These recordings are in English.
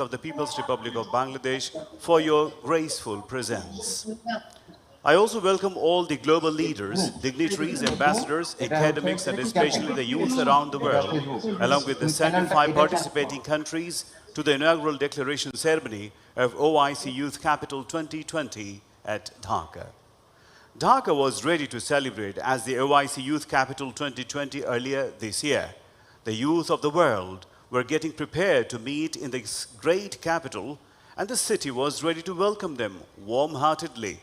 of the People's Republic of Bangladesh for your graceful presence. I also welcome all the global leaders, dignitaries, ambassadors, academics, and especially the youth around the world, along with the 75 participating countries, to the inaugural declaration ceremony of OIC Youth Capital 2020 at Dhaka. Dhaka was ready to celebrate as the OIC Youth Capital 2020 earlier this year. The youth of the world were getting prepared to meet in this great capital, and the city was ready to welcome them warm-heartedly.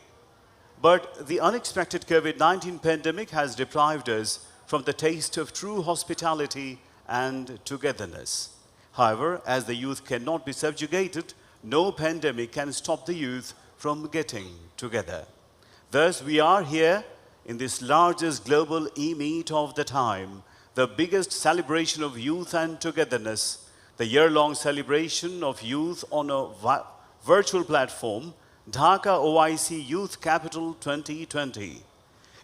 But the unexpected COVID-19 pandemic has deprived us from the taste of true hospitality and togetherness. However, as the youth cannot be subjugated, no pandemic can stop the youth from getting together. Thus, we are here in this largest global e-meet of the time, the biggest celebration of youth and togetherness, the year-long celebration of youth on a virtual platform, Dhaka OIC Youth Capital 2020.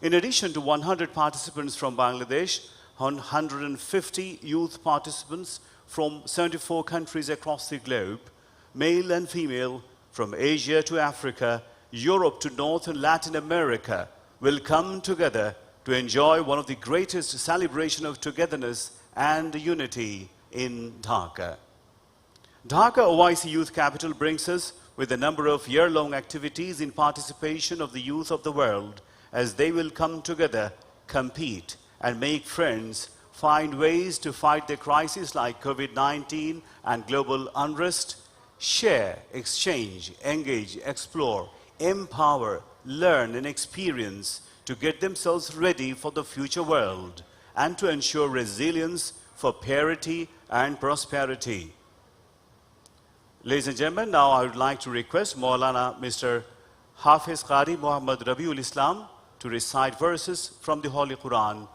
In addition to 100 participants from Bangladesh, 150 youth participants from 74 countries across the globe, male and female, from Asia to Africa, Europe to North and Latin America, will come together to enjoy one of the greatest celebrations of togetherness and unity in Dhaka. Dhaka OIC Youth Capital brings us with a number of year-long activities in participation of the youth of the world, as they will come together, compete, and make friends, find ways to fight the crises like COVID-19 and global unrest, share, exchange, engage, explore, empower, learn, and experience to get themselves ready for the future world and to ensure resilience for parity and prosperity. Ladies and gentlemen, now I would like to request Maulana Mr. Hafiz Qari Muhammad Rabiul Islam to recite verses from the Holy Quran.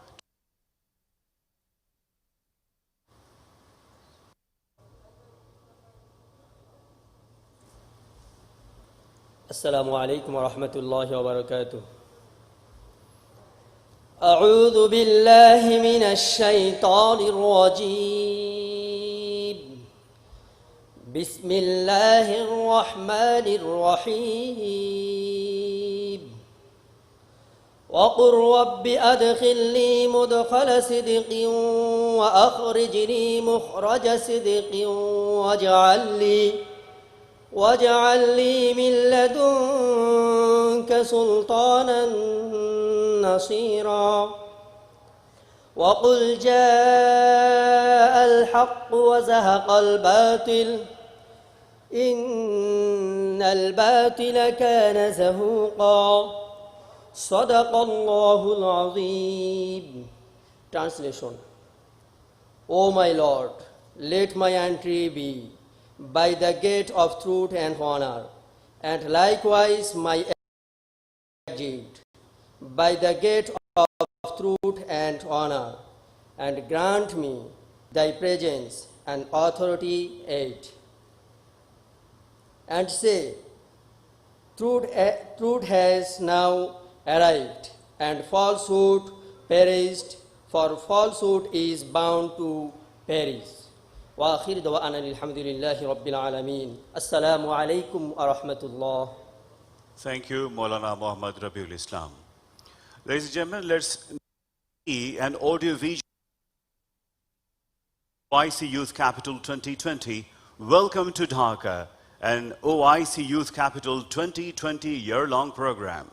Assalamu alaikum wa rahmatullahi wa barakatuh. أعوذ بالله من الشيطان الرجيم. بسم الله الرحمن الرحيم. وقل رب أدخلني مدخل صدق وأخرجني مخرج صدق واجعل لي من لدنك سلطانا نصيرا. وقل جاء الحق وزهق الباطل إن الباطل كان زهوقا. صدق الله العظيم. Translation. O my Lord, let my entry be by the gate of truth and honor, and likewise my exit by the gate of truth and honor, and grant me thy presence and authority aid. And say, truth has now arrived, and falsehood perished, for falsehood is bound to perish. وآخر دعوانا الحمد لله رب العالمين. السلام عليكم ورحمة الله. Thank you, Maulana Muhammad Rabiul Islam. Ladies and gentlemen, let's see an audio-visual OIC Youth Capital 2020. Welcome to Dhaka, an OIC Youth Capital 2020 year-long program.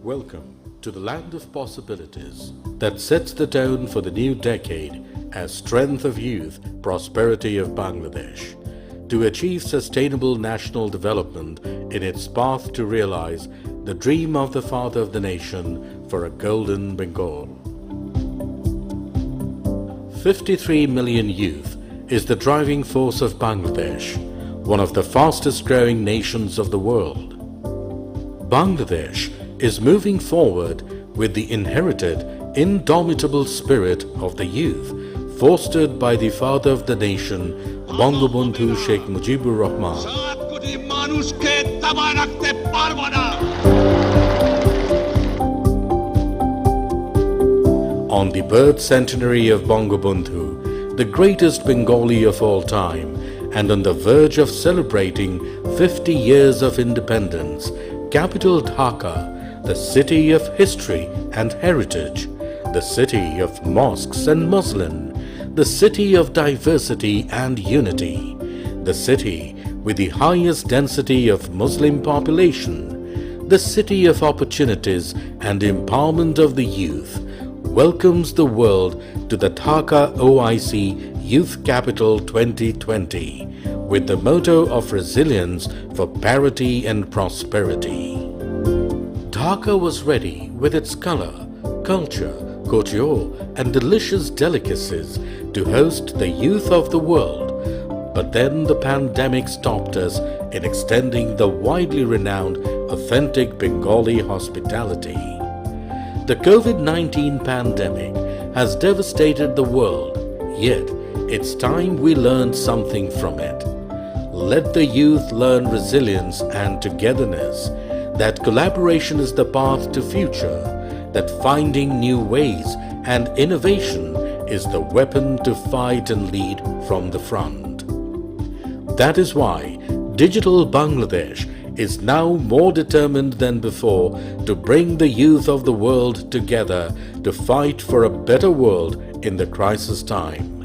Welcome to the land of possibilities that sets the tone for the new decade as strength of youth, prosperity of Bangladesh, to achieve sustainable national development in its path to realize the dream of the father of the nation for a golden Bengal. 53 million youth is the driving force of Bangladesh, one of the fastest growing nations of the world. Bangladesh is moving forward with the inherited, indomitable spirit of the youth, fostered by the father of the nation, Bangabandhu Sheikh Mujibur Rahman. On the birth centenary of Bangabandhu, the greatest Bengali of all time, and on the verge of celebrating 50 years of independence, capital Dhaka, the city of history and heritage, the city of mosques and muslin, the city of diversity and unity, the city with the highest density of Muslim population, the city of opportunities and empowerment of the youth, welcomes the world to the Dhaka OIC Youth Capital 2020 with the motto of resilience for parity and prosperity. Dhaka was ready with its color, culture, couture and delicious delicacies to host the youth of the world. But then the pandemic stopped us in extending the widely renowned authentic Bengali hospitality. The COVID-19 pandemic has devastated the world, yet it's time we learned something from it. Let the youth learn resilience and togetherness, that collaboration is the path to future, that finding new ways and innovation is the weapon to fight and lead from the front. That is why Digital Bangladesh is now more determined than before to bring the youth of the world together to fight for a better world in the crisis time.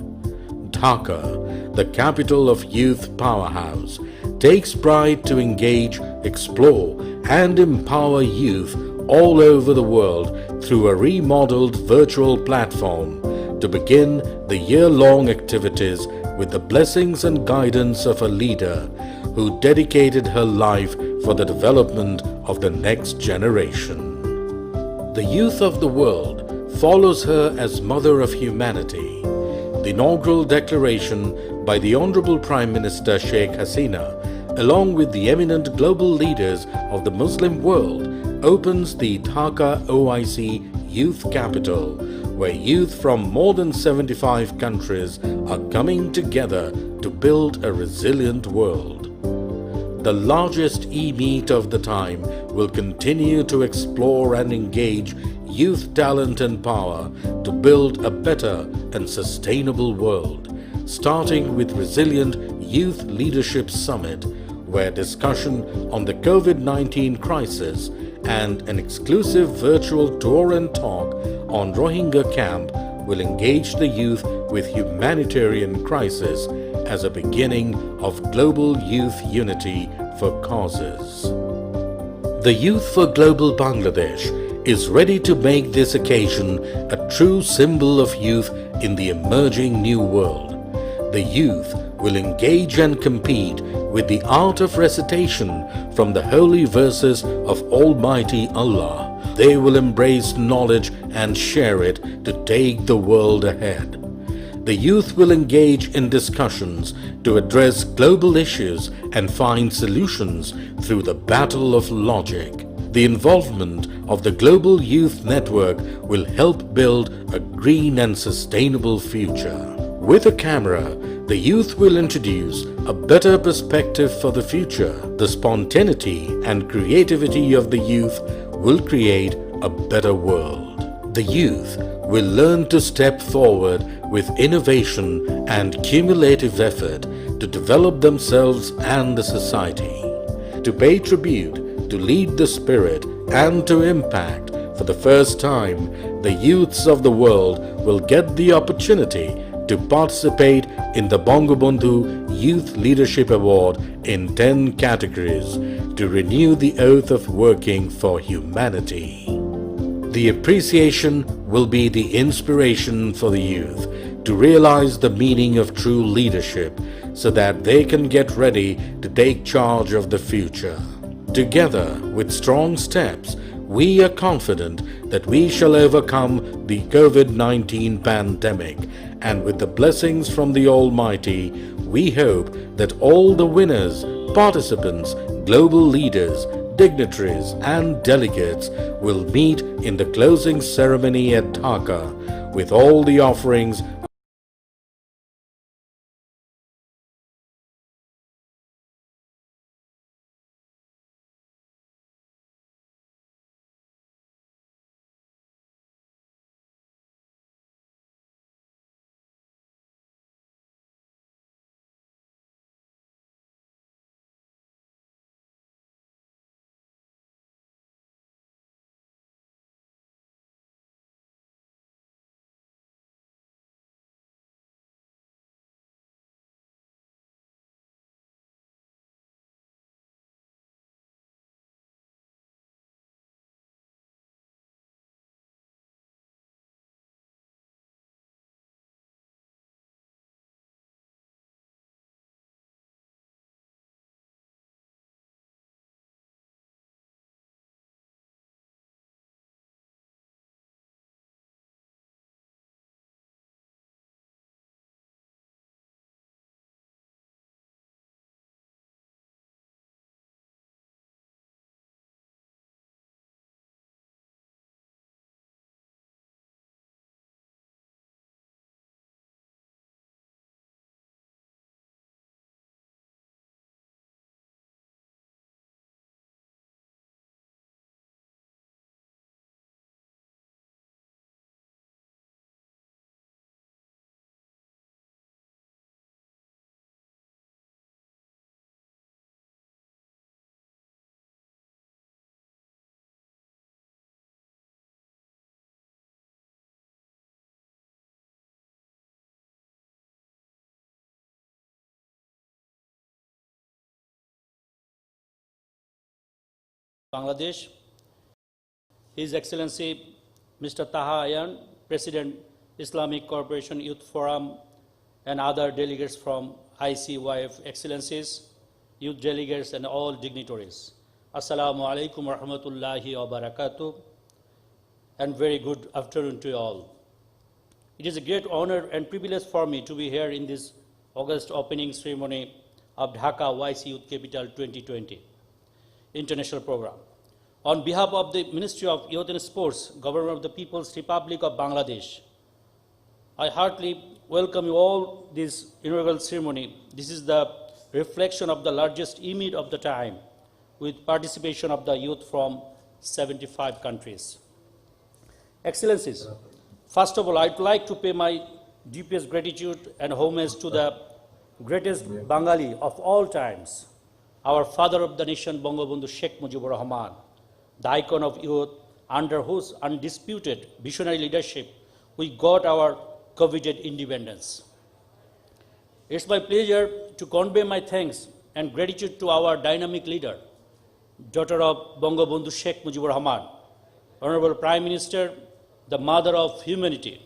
Dhaka, the capital of youth powerhouse, takes pride to engage, explore and empower youth all over the world through a remodeled virtual platform to begin the year-long activities with the blessings and guidance of a leader who dedicated her life for the development of the next generation. The youth of the world follows her as Mother of Humanity. The inaugural declaration by the Honorable Prime Minister Sheikh Hasina, along with the eminent global leaders of the Muslim world, opens the Dhaka OIC Youth Capital, where youth from more than 75 countries are coming together to build a resilient world. The largest e-meet of the time will continue to explore and engage youth talent and power to build a better and sustainable world, starting with Resilient Youth Leadership Summit, where discussion on the COVID-19 crisis and an exclusive virtual tour and talk on Rohingya camp will engage the youth with humanitarian crisis as a beginning of global youth unity for causes. The Youth for Global Bangladesh is ready to make this occasion a true symbol of youth in the emerging new world. The youth will engage and compete with the art of recitation from the holy verses of Almighty Allah. They will embrace knowledge and share it to take the world ahead. The youth will engage in discussions to address global issues and find solutions through the battle of logic. The involvement of the Global Youth Network will help build a green and sustainable future. With a camera, the youth will introduce a better perspective for the future. The spontaneity and creativity of the youth will create a better world. The youth will learn to step forward with innovation and cumulative effort to develop themselves and the society. To pay tribute, to lead the spirit and to impact, for the first time, the youths of the world will get the opportunity to participate in the Bangabandhu Youth Leadership Award in 10 categories to renew the oath of working for humanity. The appreciation will be the inspiration for the youth to realize the meaning of true leadership so that they can get ready to take charge of the future. Together, with strong steps, we are confident that we shall overcome the COVID-19 pandemic, and with the blessings from the Almighty, we hope that all the winners, participants, global leaders, dignitaries and delegates will meet in the closing ceremony at Dhaka with all the offerings Bangladesh, His Excellency Mr. Taha Ayhan, President, Islamic Cooperation Youth Forum, and other delegates from ICYF Excellencies, youth delegates, and all dignitaries. Assalamu alaikum wa rahmatullahi wa barakatuh, and very good afternoon to you all. It is a great honor and privilege for me to be here in this August opening ceremony of Dhaka OIC Youth Capital 2020 International Program. On behalf of the Ministry of Youth and Sports, Government of the People's Republic of Bangladesh, I heartily welcome you all this inaugural ceremony. This is the reflection of the largest event of the time, with participation of the youth from 75 countries. Excellencies, first of all, I'd like to pay my deepest gratitude and homage to the greatest Bengali of all times, our father of the nation, Bangabandhu Sheikh Mujibur Rahman, the icon of youth, under whose undisputed visionary leadership we got our coveted independence. It's my pleasure to convey my thanks and gratitude to our dynamic leader, daughter of Bangabandhu Sheikh Mujibur Rahman, Honorable Prime Minister, the mother of humanity,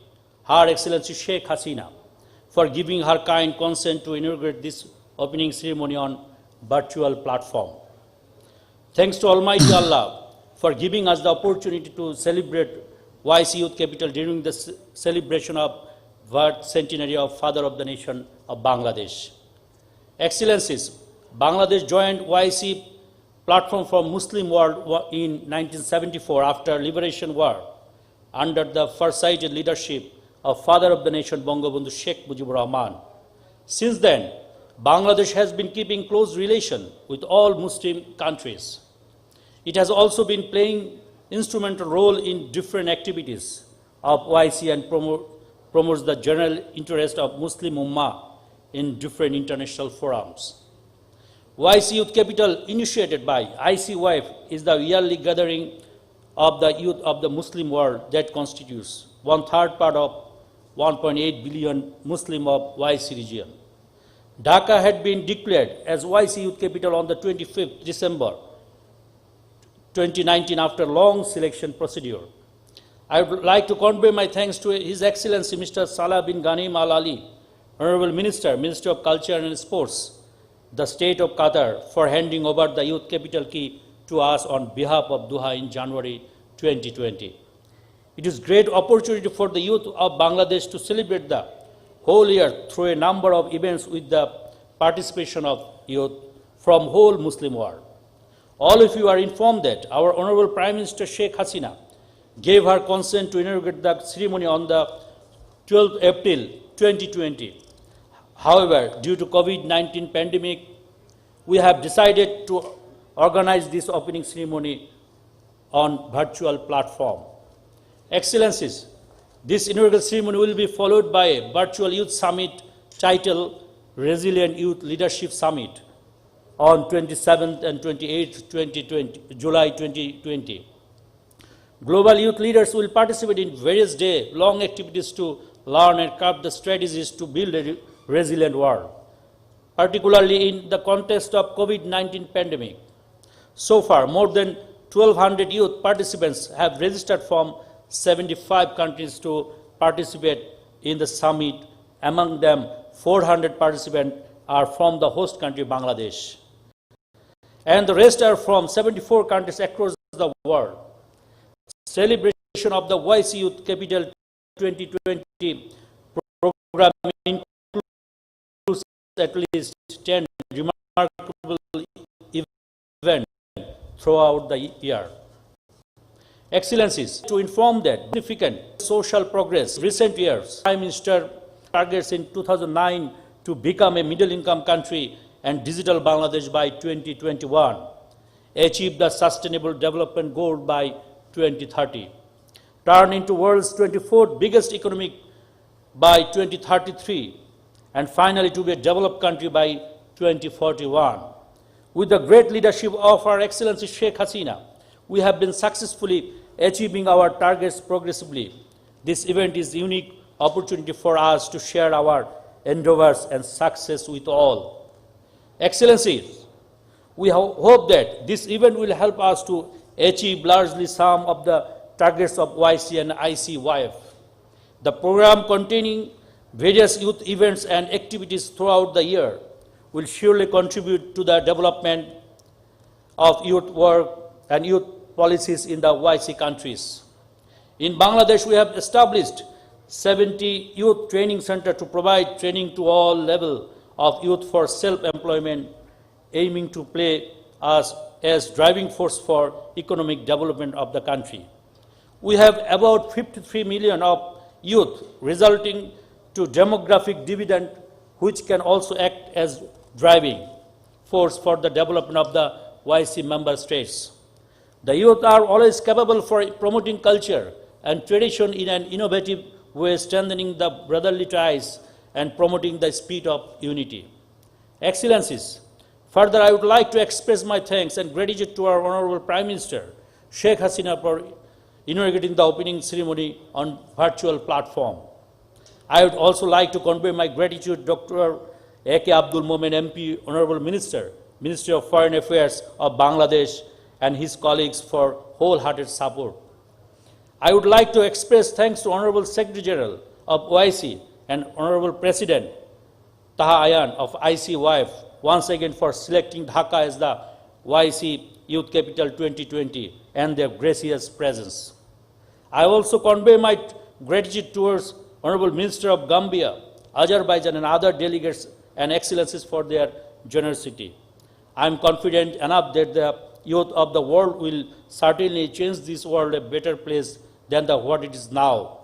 Her Excellency Sheikh Hasina, for giving her kind consent to inaugurate this opening ceremony on virtual platform. Thanks to Almighty Allah for giving us the opportunity to celebrate OIC Youth Capital during the celebration of birth centenary of Father of the Nation of Bangladesh. Excellencies, Bangladesh joined OIC platform from Muslim world in 1974 after Liberation War under the farsighted leadership of Father of the Nation, Bangabandhu Sheikh Mujibur Rahman. Since then, Bangladesh has been keeping close relation with all Muslim countries. It has also been playing instrumental role in different activities of OIC and promotes the general interest of Muslim Ummah in different international forums. OIC Youth Capital, initiated by ICYF, is the yearly gathering of the youth of the Muslim world that constitutes 1/3 part of 1.8 billion Muslim of OIC region. Dhaka had been declared as OIC Youth Capital on the 25th December 2019 after long selection procedure. I would like to convey my thanks to His Excellency Mr. Salah bin Ghanim Al Ali, Honorable Minister, Minister of Culture and Sports, the State of Qatar, for handing over the Youth Capital key to us on behalf of Doha in January 2020. It is a great opportunity for the youth of Bangladesh to celebrate the whole year through a number of events with the participation of youth from whole Muslim world. All of you are informed that our Honorable Prime Minister Sheikh Hasina gave her consent to inaugurate the ceremony on the 12th April 2020. However, due to COVID-19 pandemic, we have decided to organize this opening ceremony on virtual platform. Excellencies, this inaugural ceremony will be followed by a virtual youth summit titled Resilient Youth Leadership Summit on 27th and 28th July 2020. Global youth leaders will participate in various day-long activities to learn and craft the strategies to build a resilient world, particularly in the context of COVID-19 pandemic. So far, more than 1,200 youth participants have registered from 75 countries to participate in the summit. Among them, 400 participants are from the host country, Bangladesh, and the rest are from 74 countries across the world. Celebration of the OIC Youth Capital 2020 program includes at least 10 remarkable events throughout the year. Excellencies, to inform that significant social progress recent years, Prime Minister targets in 2009 to become a middle-income country and digital Bangladesh by 2021, achieve the Sustainable Development Goal by 2030, turn into world's 24th biggest economy by 2033, and finally to be a developed country by 2041. With the great leadership of our Excellency Sheikh Hasina, we have been successfully achieving our targets progressively. This event is a unique opportunity for us to share our endeavors and success with all. Excellencies, We hope that this event will help us to achieve largely some of the targets of OIC and ICYF. The program containing various youth events and activities throughout the year will surely contribute to the development of youth work and youth policies in the OIC countries. In Bangladesh, we have established 70 youth training centers to provide training to all levels of youth for self-employment, aiming to play us as driving force for economic development of the country. We have about 53 million of youth, resulting to demographic dividend, which can also act as driving force for the development of the OIC member states. The youth are always capable for promoting culture and tradition in an innovative way, strengthening the brotherly ties and promoting the spirit of unity. Excellencies, further, I would like to express my thanks and gratitude to our Honorable Prime Minister, Sheikh Hasina, for inaugurating the opening ceremony on virtual platform. I would also like to convey my gratitude to Dr. A.K. Abdul Momen MP, Honorable Minister, Ministry of Foreign Affairs of Bangladesh, and his colleagues for wholehearted support. I would like to express thanks to Honorable Secretary General of OIC and Honorable President Taha Ayhan of ICYF once again for selecting Dhaka as the OIC Youth Capital 2020 and their gracious presence. I also convey my gratitude towards Honorable Minister of Gambia, Azerbaijan, and other delegates and excellencies for their generosity. I am confident enough that the youth of the world will certainly change this world a better place than what it is now.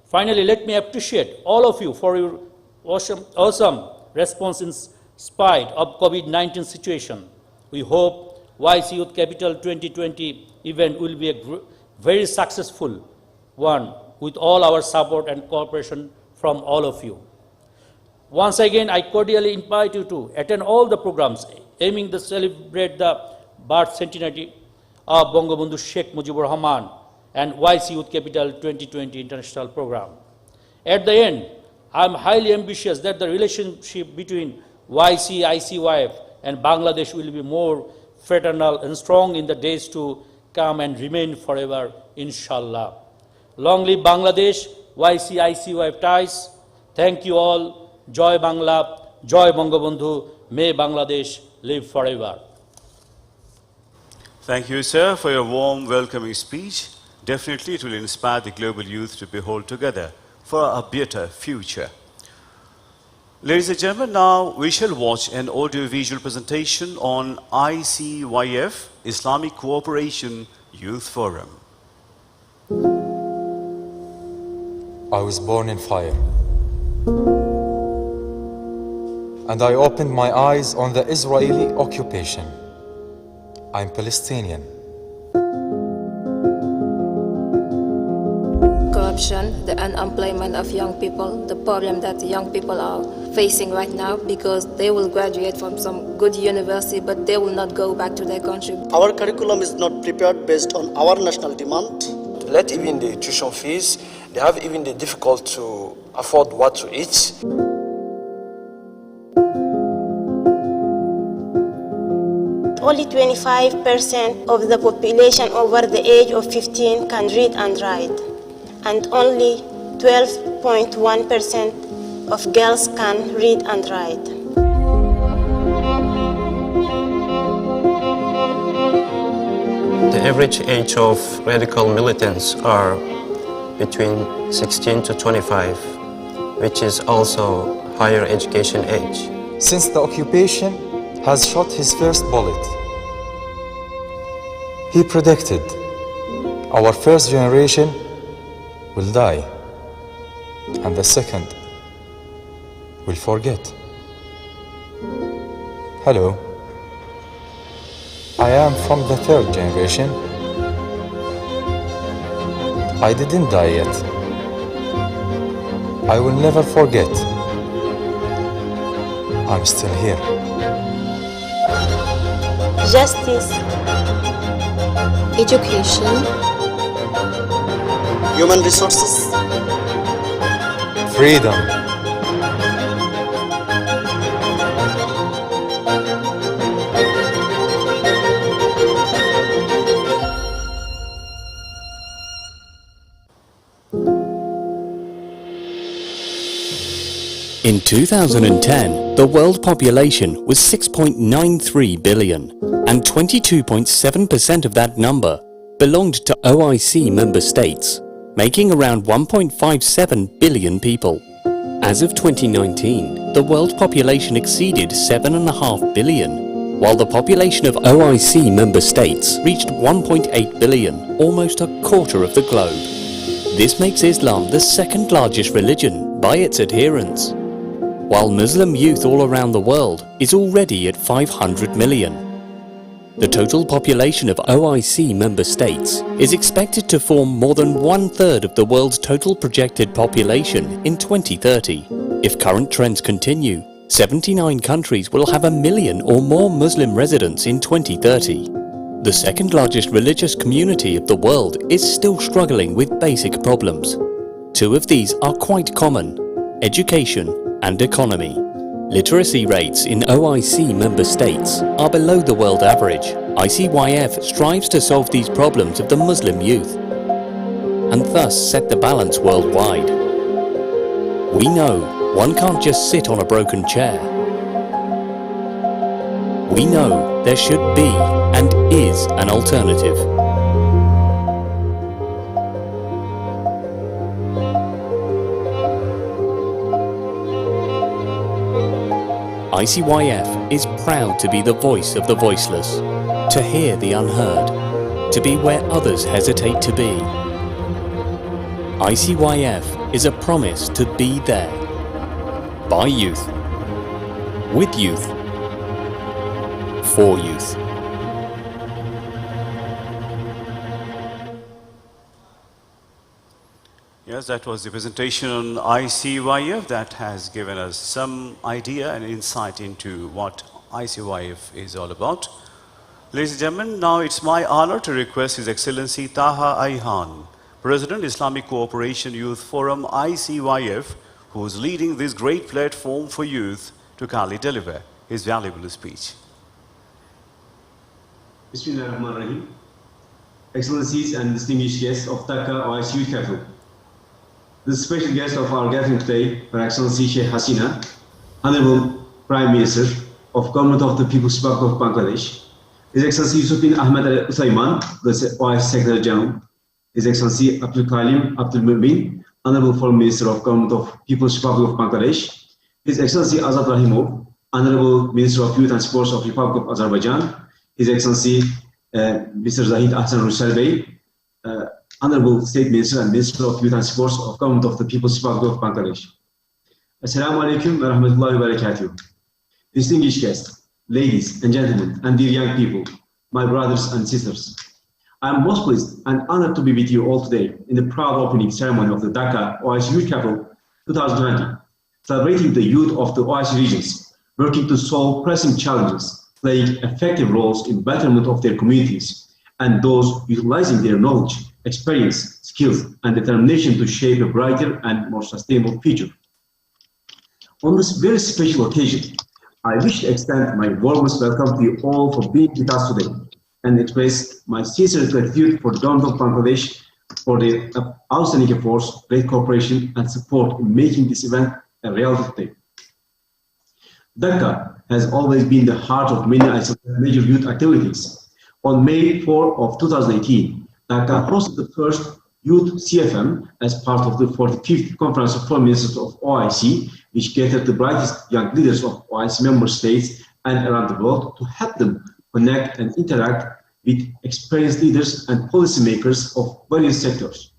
Finally, let me appreciate all of you for your awesome response in spite of COVID-19 situation. We hope OIC Youth Capital 2020 event will be a very successful one with all our support and cooperation from all of you. Once again, I cordially invite you to attend all the programs aiming to celebrate the birth centenary of Bangabandhu Sheikh Mujibur Rahman and OIC Youth Capital 2020 International Program. At the end, I am highly ambitious that the relationship between OIC, ICYF, and Bangladesh will be more fraternal and strong in the days to come and remain forever, inshallah. Long live Bangladesh, OIC, ICYF ties. Thank you all. Joy Bangla, Joy Bangabandhu, may Bangladesh live forever. Thank you, sir, for your warm, welcoming speech. Definitely it will inspire the global youth to behold together for a better future. Ladies and gentlemen, now we shall watch an audio-visual presentation on ICYF, Islamic Cooperation Youth Forum. I was born in fire, and I opened my eyes on the Israeli occupation. I'm Palestinian. Corruption, the unemployment of young people, the problem that the young people are facing right now because they will graduate from some good university but they will not go back to their country. Our curriculum is not prepared based on our national demand. Let even the tuition fees, they have even the difficult to afford what to eat. Only 25% of the population over the age of 15 can read and write, and only 12.1% of girls can read and write. The average age of radical militants are between 16 to 25, which is also higher education age. Since the occupation has shot his first bullet, he predicted our first generation will die and the second will forget. Hello, I am from the third generation. I didn't die yet. I will never forget. I'm still here. Justice, Education, Human resources, Freedom, In 2010, the world population was 6.93 billion, and 22.7% of that number belonged to OIC member states, making around 1.57 billion people. As of 2019, the world population exceeded 7.5 billion, while the population of OIC member states reached 1.8 billion, almost a quarter of the globe. This makes Islam the second largest religion by its adherents, while Muslim youth all around the world is already at 500 million. The total population of OIC member states is expected to form more than 1/3 of the world's total projected population in 2030. If current trends continue, 79 countries will have 1 million or more Muslim residents in 2030. The second largest religious community of the world is still struggling with basic problems. Two of these are quite common: education and economy. Literacy rates in OIC member states are below the world average. ICYF strives to solve these problems of the Muslim youth and thus set the balance worldwide. We know one can't just sit on a broken chair. We know there should be and is an alternative. ICYF is proud to be the voice of the voiceless, to hear the unheard, to be where others hesitate to be. ICYF is a promise to be there, by youth, with youth, for youth. Yes, that was the presentation on ICYF that has given us some idea and insight into what ICYF is all about. Ladies and gentlemen, now it's my honor to request His Excellency Taha Ayhan, President, Islamic Cooperation Youth Forum, ICYF, who is leading this great platform for youth, to kindly deliver his valuable speech. Bismillahirrahmanirrahim. Excellencies and distinguished guests of Dhaka OIC Youth Capital. The special guest of our gathering today, Her Excellency Sheikh Hasina, Honorable Prime Minister of Government of the People's Republic of Bangladesh, His Excellency Yusuf bin Ahmed Al Uthayman, the OIC Secretary General, His Excellency Abdul Momen, Honorable Foreign Minister of Government of People's Republic of Bangladesh, His Excellency Azad Rahimov, Honorable Minister of Youth and Sports of Republic of Azerbaijan, His Excellency Mr. Zahid Ahsan Rusalbey, Honorable State Minister and Minister of Youth and Sports of Government of the People's Republic of Bangladesh. Assalamu alaikum wa rahmatullahi wa barakatuh. Distinguished guests, ladies and gentlemen, and dear young people, my brothers and sisters. I am most pleased and honored to be with you all today in the proud opening ceremony of the Dhaka OIC Youth Capital 2020, celebrating the youth of the OIC regions, working to solve pressing challenges, playing effective roles in betterment of their communities, and those utilizing their knowledge, experience, skills, and determination to shape a brighter and more sustainable future. On this very special occasion, I wish to extend my warmest welcome to you all for being with us today and express my sincere gratitude for the Government of Bangladesh for their outstanding efforts, great cooperation, and support in making this event a reality today. Dhaka has always been the heart of many major youth activities. On May 4 of 2018, Dhaka hosted the first Youth CFM as part of the 45th Conference of Foreign Ministers of OIC, which gathered the brightest young leaders of OIC member states and around the world to help them connect and interact with experienced leaders and policymakers of various sectors.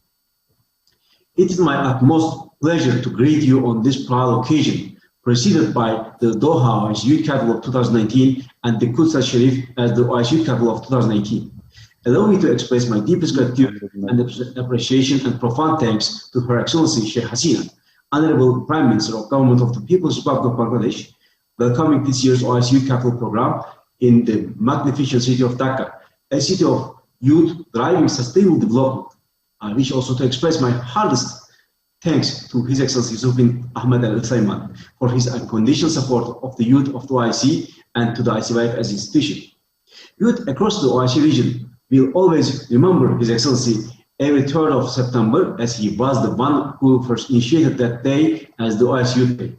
It is my utmost pleasure to greet you on this proud occasion, preceded by the Doha OIC Youth Capital of 2019 and the Quds al-Sharif as the OIC Youth Capital of 2018. Allow me to express my deepest gratitude and appreciation and profound thanks to Her Excellency Sheikh Hasina, Honorable Prime Minister of Government of the People's Republic of Bangladesh, welcoming this year's OIC Youth Capital program in the magnificent city of Dhaka, a city of youth driving sustainable development. I wish also to express my hardest thanks to His Excellency Yusuf bin Ahmed Al Uthayman for his unconditional support of the youth of the OIC and to the ICYF as an institution. Youth across the OIC region will always remember His Excellency every 3rd of September, as he was the one who first initiated that day as the OIC Youth Day.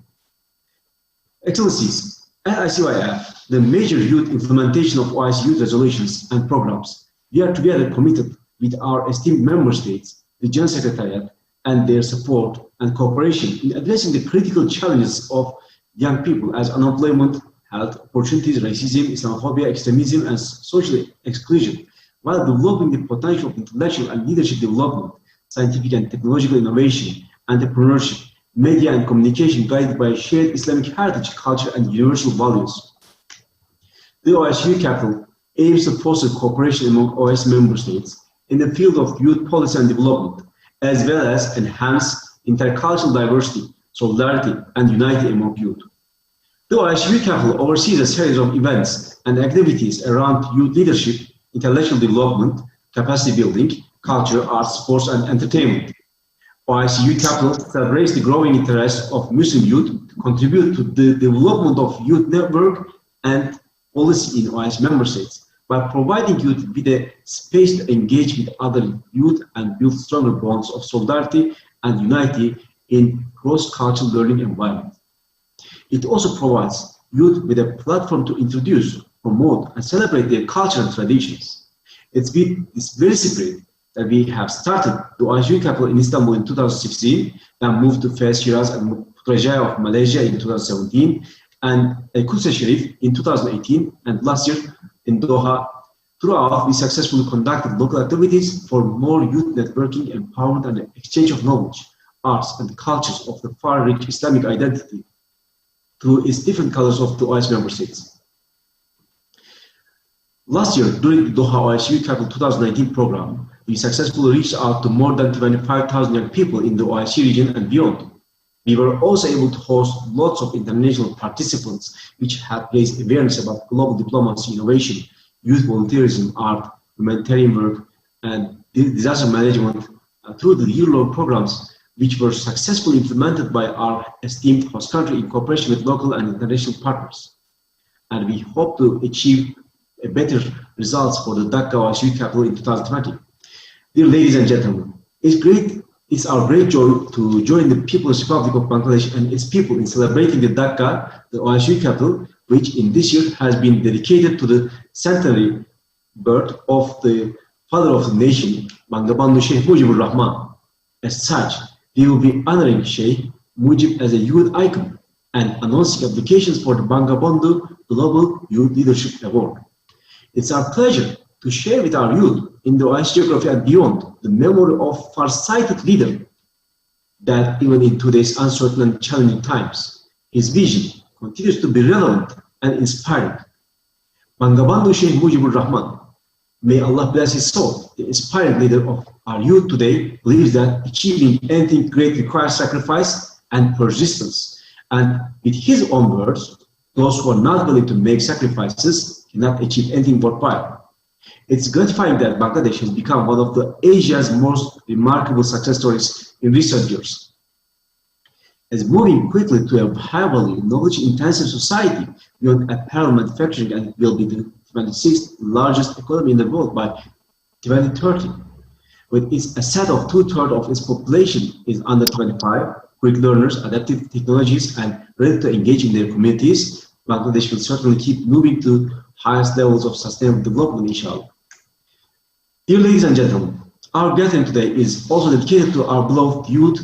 Excellencies, at ICYF, the major youth implementation of OIC youth resolutions and programs, we are together committed with our esteemed member states, the General Secretariat, and their support and cooperation in addressing the critical challenges of young people as unemployment, health opportunities, racism, Islamophobia, extremism, and social exclusion, while developing the potential of intellectual and leadership development, scientific and technological innovation, entrepreneurship, media and communication guided by shared Islamic heritage, culture, and universal values. The OIC Youth Capital aims to foster cooperation among OIC member states in the field of youth policy and development, as well as enhance intercultural diversity, solidarity, and unity among youth. The OIC Youth Capital oversees a series of events and activities around youth leadership, intellectual development, capacity building, culture, arts, sports, and entertainment. OIC Youth Capital celebrates the growing interest of Muslim youth to contribute to the development of youth network and policy in OIC member states by providing youth with a space to engage with other youth and build stronger bonds of solidarity and unity in cross-cultural learning environment. It also provides youth with a platform to introduce, promote, and celebrate their culture and traditions. It's with this very spirit that we have started the OIC Youth Capital in Istanbul in 2016, then moved to Fez, Shiraz, and Putrajaya of Malaysia in 2017, and Al-Quds Sharif in 2018, and last year in Doha. Throughout, we successfully conducted local activities for more youth networking, empowerment, and exchange of knowledge, arts, and cultures of the far-reach Islamic identity through its different colors of the OIC member states. Last year, during the Doha OIC Youth Capital 2019 program, we successfully reached out to more than 25,000 young people in the OIC region and beyond. We were also able to host lots of international participants, which have raised awareness about global diplomacy, innovation, youth volunteerism, art, humanitarian work, and disaster management through the year-long programs, which were successfully implemented by our esteemed host country in cooperation with local and international partners. And we hope to achieve better results for the Dhaka OIC Youth Capital in 2020. Dear ladies and gentlemen, it's our great joy to join the People's Republic of Bangladesh and its people in celebrating the Dhaka, the OIC Youth Capital, which in this year has been dedicated to the centenary birth of the father of the nation, Bangabandhu Sheikh Mujibur Rahman. As such, we will be honoring Sheikh Mujib as a youth icon and announcing applications for the Bangabandhu Global Youth Leadership Award. It's our pleasure to share with our youth in the OIC geography and beyond the memory of far-sighted leader that even in today's uncertain and challenging times, his vision continues to be relevant and inspiring. Bangabandhu Sheikh Mujibur Rahman, may Allah bless his soul, the inspiring leader of our youth today, believes that achieving anything great requires sacrifice and persistence. And with his own words, those who are not willing to make sacrifices cannot achieve anything worthwhile. It's gratifying that Bangladesh has become one of Asia's most remarkable success stories in recent years. As moving quickly to a heavily knowledge-intensive society beyond apparel manufacturing, and will be the 26th largest economy in the world by 2030. With its asset of 2/3 of its population is under 25, quick learners, adaptive technologies, and ready to engage in their communities, Bangladesh will certainly keep moving to highest levels of sustainable development, inshallah. Dear ladies and gentlemen, our gathering today is also dedicated to our beloved youth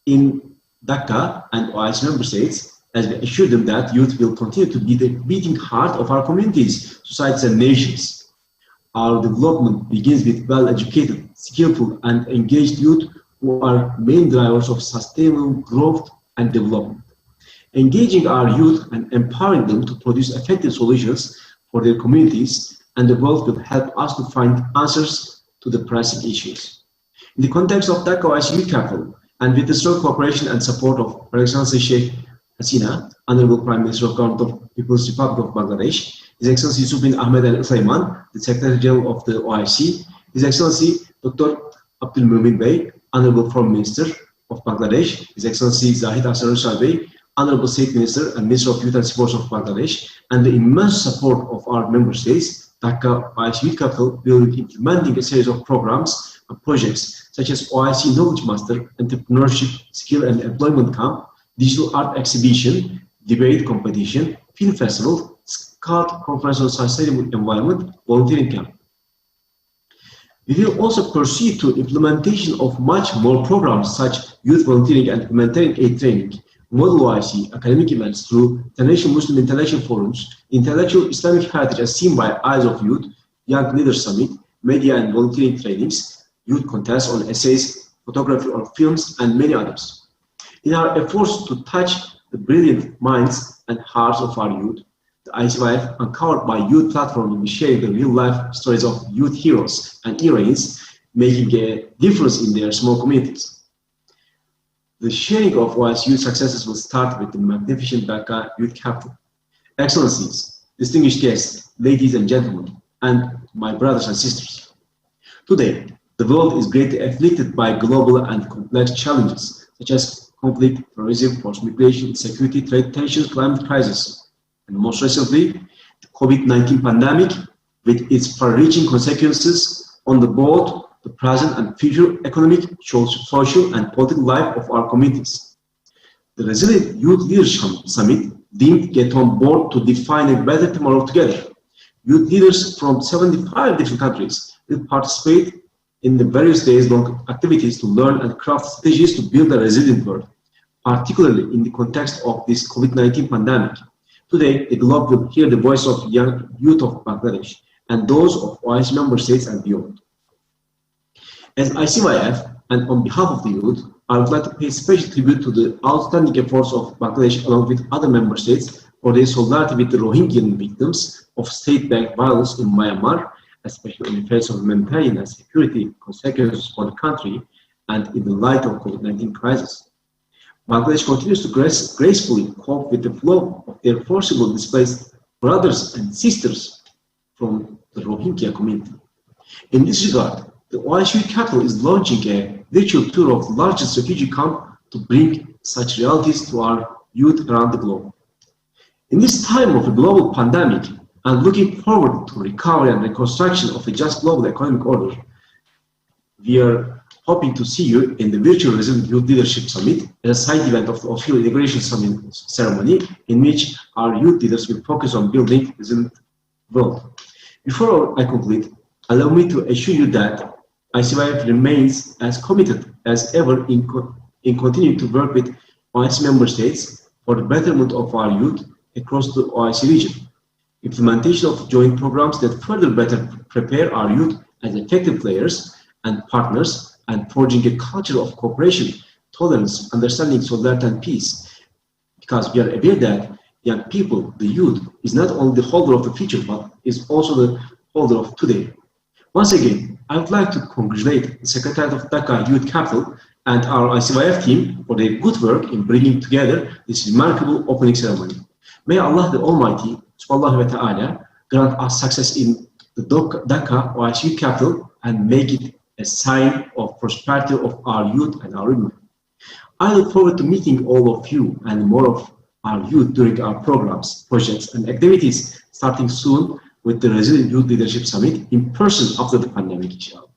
in Dhaka and OIC member states, as we assure them that youth will continue to be the beating heart of our communities, societies, and nations. Our development begins with well-educated, skillful, and engaged youth who are main drivers of sustainable growth and development. Engaging our youth and empowering them to produce effective solutions for their communities and the world will help us to find answers to the pressing issues. In the context of Dhaka OIC Youth Capital, and with the strong cooperation and support of Her Excellency Sheikh Hasina, Honorable Prime Minister of Government of People's Republic of Bangladesh, His Excellency Yusuf bin Ahmed Al Uthayman, the Secretary General of the OIC, His Excellency Dr. Abdul Momen Bey, Honorable Foreign Minister of Bangladesh, His Excellency Zahid Asar Bey, Honorable State Minister and Minister of Youth and Sports of Bangladesh, and the immense support of our member states, Dhaka OIC Youth Capital will be implementing a series of programs and projects such as OIC Knowledge Master, Entrepreneurship, Skill and Employment Camp, Digital Art Exhibition, debate competition, film festival, Scout conference on sustainable environment, volunteering camp. We will also proceed to implementation of much more programs such youth volunteering and humanitarian aid training, model OIC, academic events through International Muslim Intellectual Forums, intellectual Islamic heritage as seen by eyes of youth, Young Leaders Summit, media and volunteering trainings, youth contests on essays, photography or films, and many others. In our efforts to touch the brilliant minds and hearts of our youth, the ICYF, uncovered by Youth Platform, will be sharing the real-life stories of youth heroes and heroines making a difference in their small communities. The sharing of OIC youth successes will start with the magnificent Dhaka Youth Capital. Excellencies, distinguished guests, ladies and gentlemen, and my brothers and sisters. Today, the world is greatly afflicted by global and complex challenges such as conflict, terrorism, forced migration, security, trade tensions, climate crisis, and most recently, the COVID-19 pandemic with its far-reaching consequences on both the present and future economic, social, and political life of our communities. The Resilient Youth Leadership Summit deemed Get On Board to define a better tomorrow together. Youth leaders from 75 different countries will participate in the various days-long activities to learn and craft strategies to build a resilient world, particularly in the context of this COVID-19 pandemic. Today, the globe will hear the voice of young youth of Bangladesh and those of OIC member states and beyond. As ICYF and on behalf of the youth, I would like to pay special tribute to the outstanding efforts of Bangladesh along with other member states for their solidarity with the Rohingya victims of state-backed violence in Myanmar, especially in the face of humanitarian and security consequences for the country and in the light of COVID-19 crisis. Bangladesh continues to gracefully cope with the flow of their forcibly displaced brothers and sisters from the Rohingya community. In this regard, the OIC Capital is launching a virtual tour of the largest refugee camp to bring such realities to our youth around the globe. In this time of a global pandemic and looking forward to recovery and reconstruction of a just global economic order, we are hoping to see you in the virtual Resilient Youth Leadership Summit as a side event of the official Inauguration Summit ceremony in which our youth leaders will focus on building a resilient world. Before I conclude, allow me to assure you that ICYF remains as committed as ever in continuing to work with OIC member states for the betterment of our youth across the OIC region. Implementation of joint programs that further better prepare our youth as effective players and partners and forging a culture of cooperation, tolerance, understanding, solidarity, and peace. Because we are aware that young people, the youth, is not only the holder of the future, but is also the holder of today. Once again, I would like to congratulate the Secretary of Dhaka Youth Capital and our ICYF team for their good work in bringing together this remarkable opening ceremony. May Allah the Almighty, subhanahu wa ta'ala, grant us success in the Dhaka OIC Youth Capital and make it a sign of prosperity of our youth and our women. I look forward to meeting all of you and more of our youth during our programs, projects, and activities starting soon with the Resilient Youth Leadership Summit in person after the pandemic, inshallah.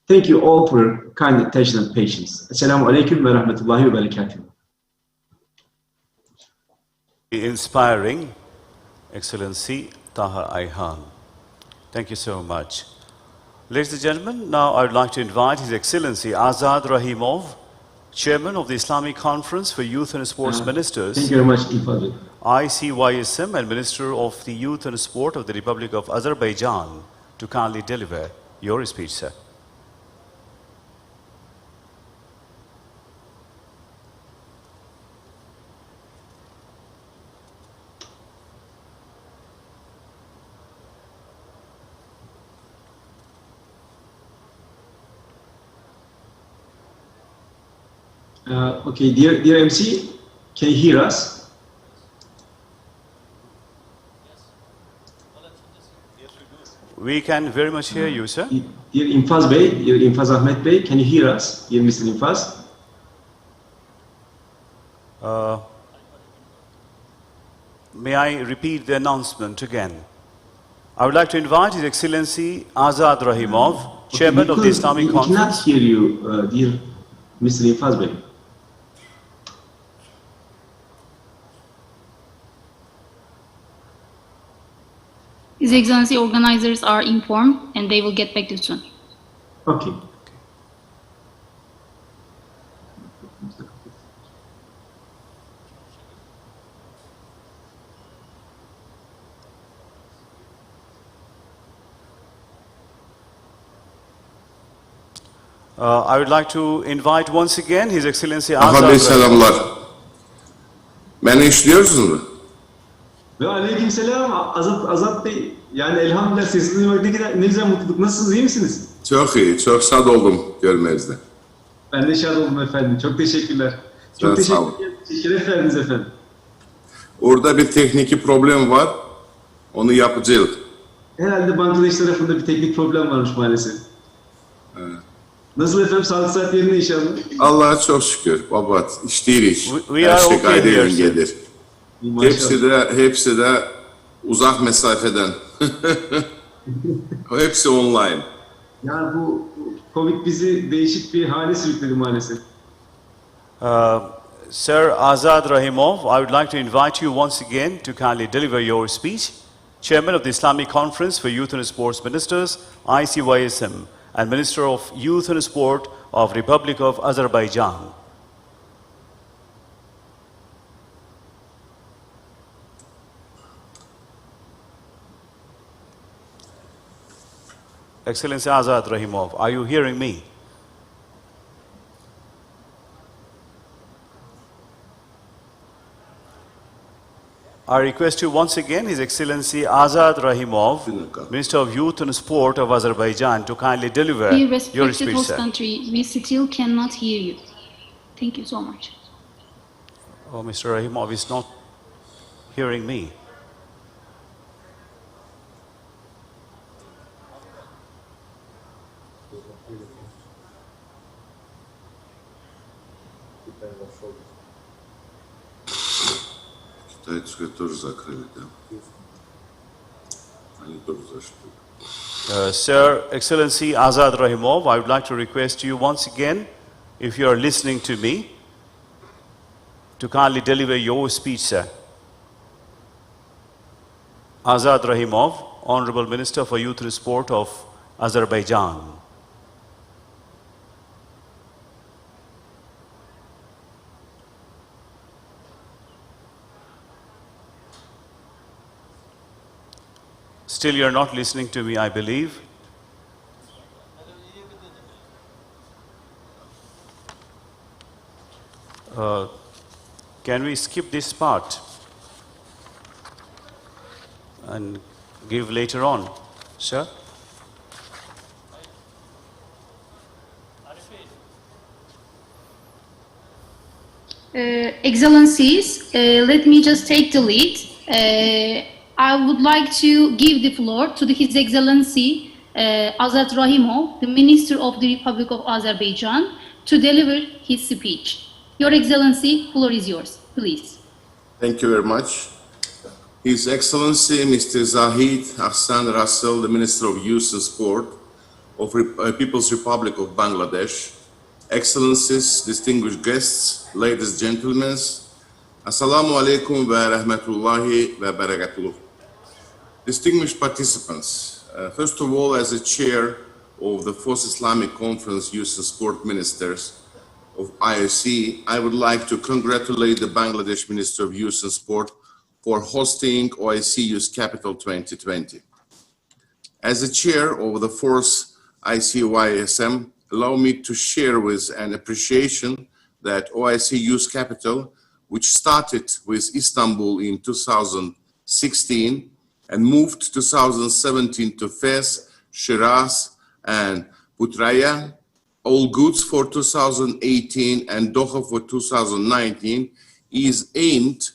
Thank you all for your kind attention and patience. Assalamu alaikum wa rahmatullahi wa barakatuh. Inspiring, Excellency Taha Ayhan. Thank you so much. Ladies and gentlemen, now I would like to invite His Excellency Azad Rahimov, Chairman of the Islamic Conference for Youth and Sports Ministers, Thank you very much, Ifadil. ICYSM, and Minister of the Youth and Sport of the Republic of Azerbaijan, to kindly deliver your speech, sir. Okay, dear MC, can you hear us? We can very much hear you, sir. Dear Infaz Bey, dear Infaz Ahmed Bey, can you hear us? Dear Mr. Infaz? May I repeat the announcement again? I would like to invite His Excellency Azad Rahimov, Chairman of the Islamic Conference. We cannot hear you, dear Mr. Infaz Bey. His Excellency, organizers are informed and they will get back to you soon. Okay. I would like to invite once again His Excellency Taha Bey Azad. selamlar. Beni işliyorsunuz mu? Ve aleykümselam Azad Bey. Yani elhamdülillah sesini duymak ne güzel mutluluk. Nasılsınız, iyi misiniz? Çok iyi, çok şad oldum görmenizde. Ben de şad oldum efendim. Çok teşekkürler. Çok teşekkürler. Şeref verdiniz efendim. Orada bir teknik problem var. Onu yapacağız. Herhalde Bangladeş tarafında bir teknik problem varmış maalesef. Evet. Nasıl efendim? Sağlık saat yerinde inşallah. Allah'a çok şükür. Babat, işteyiz. We Her are şey okay gayet here, yengedir. Hepsi de uzak mesafeden. Hepsi online. Ya bu Covid bizi değişik bir hale sürükledi maalesef. Sir Azad Rahimov, I would like to invite you once again to kindly deliver your speech. Chairman of the Islamic Conference for Youth and Sports Ministers, ICYSM, and Minister of Youth and Sport of Republic of Azerbaijan. Excellency Azad Rahimov, are you hearing me? I request you once again, His Excellency Azad Rahimov, Minister of Youth and Sport of Azerbaijan, to kindly deliver Dear your respected speech, host sir. country, we still cannot hear you. Thank you so much. Oh, Mr. Rahimov is not hearing me. Sir, Excellency Azad Rahimov, I would like to request you once again, if you are listening to me, to kindly deliver your speech, sir. Azad Rahimov, Honorable Minister for Youth and Sport of Azerbaijan. Still, you're not listening to me, I believe. Can we skip this part and give later on, sir? Excellencies, let me just take the lead. I would like to give the floor to His Excellency Azad Rahimov, the Minister of the Republic of Azerbaijan, to deliver his speech. Your Excellency, floor is yours, please. Thank you very much. His Excellency Mr. Zahid Hassan Russell, the Minister of Youth and Sport of People's Republic of Bangladesh, Excellencies, distinguished guests, ladies and gentlemen, Assalamu alaikum wa rahmatullahi wa barakatuh. Distinguished participants, first of all, as a chair of the Fourth Islamic Conference Youth and Sport Ministers of IOC, I would like to congratulate the Bangladesh Minister of Youth and Sport for hosting OIC Youth Capital 2020. As a chair of the fourth ICYSM, allow me to share with an appreciation that OIC Youth Capital, which started with Istanbul in 2016 and moved 2017 to Fez, Shiraz, and Putraya, all goods for 2018 and Doha for 2019, is aimed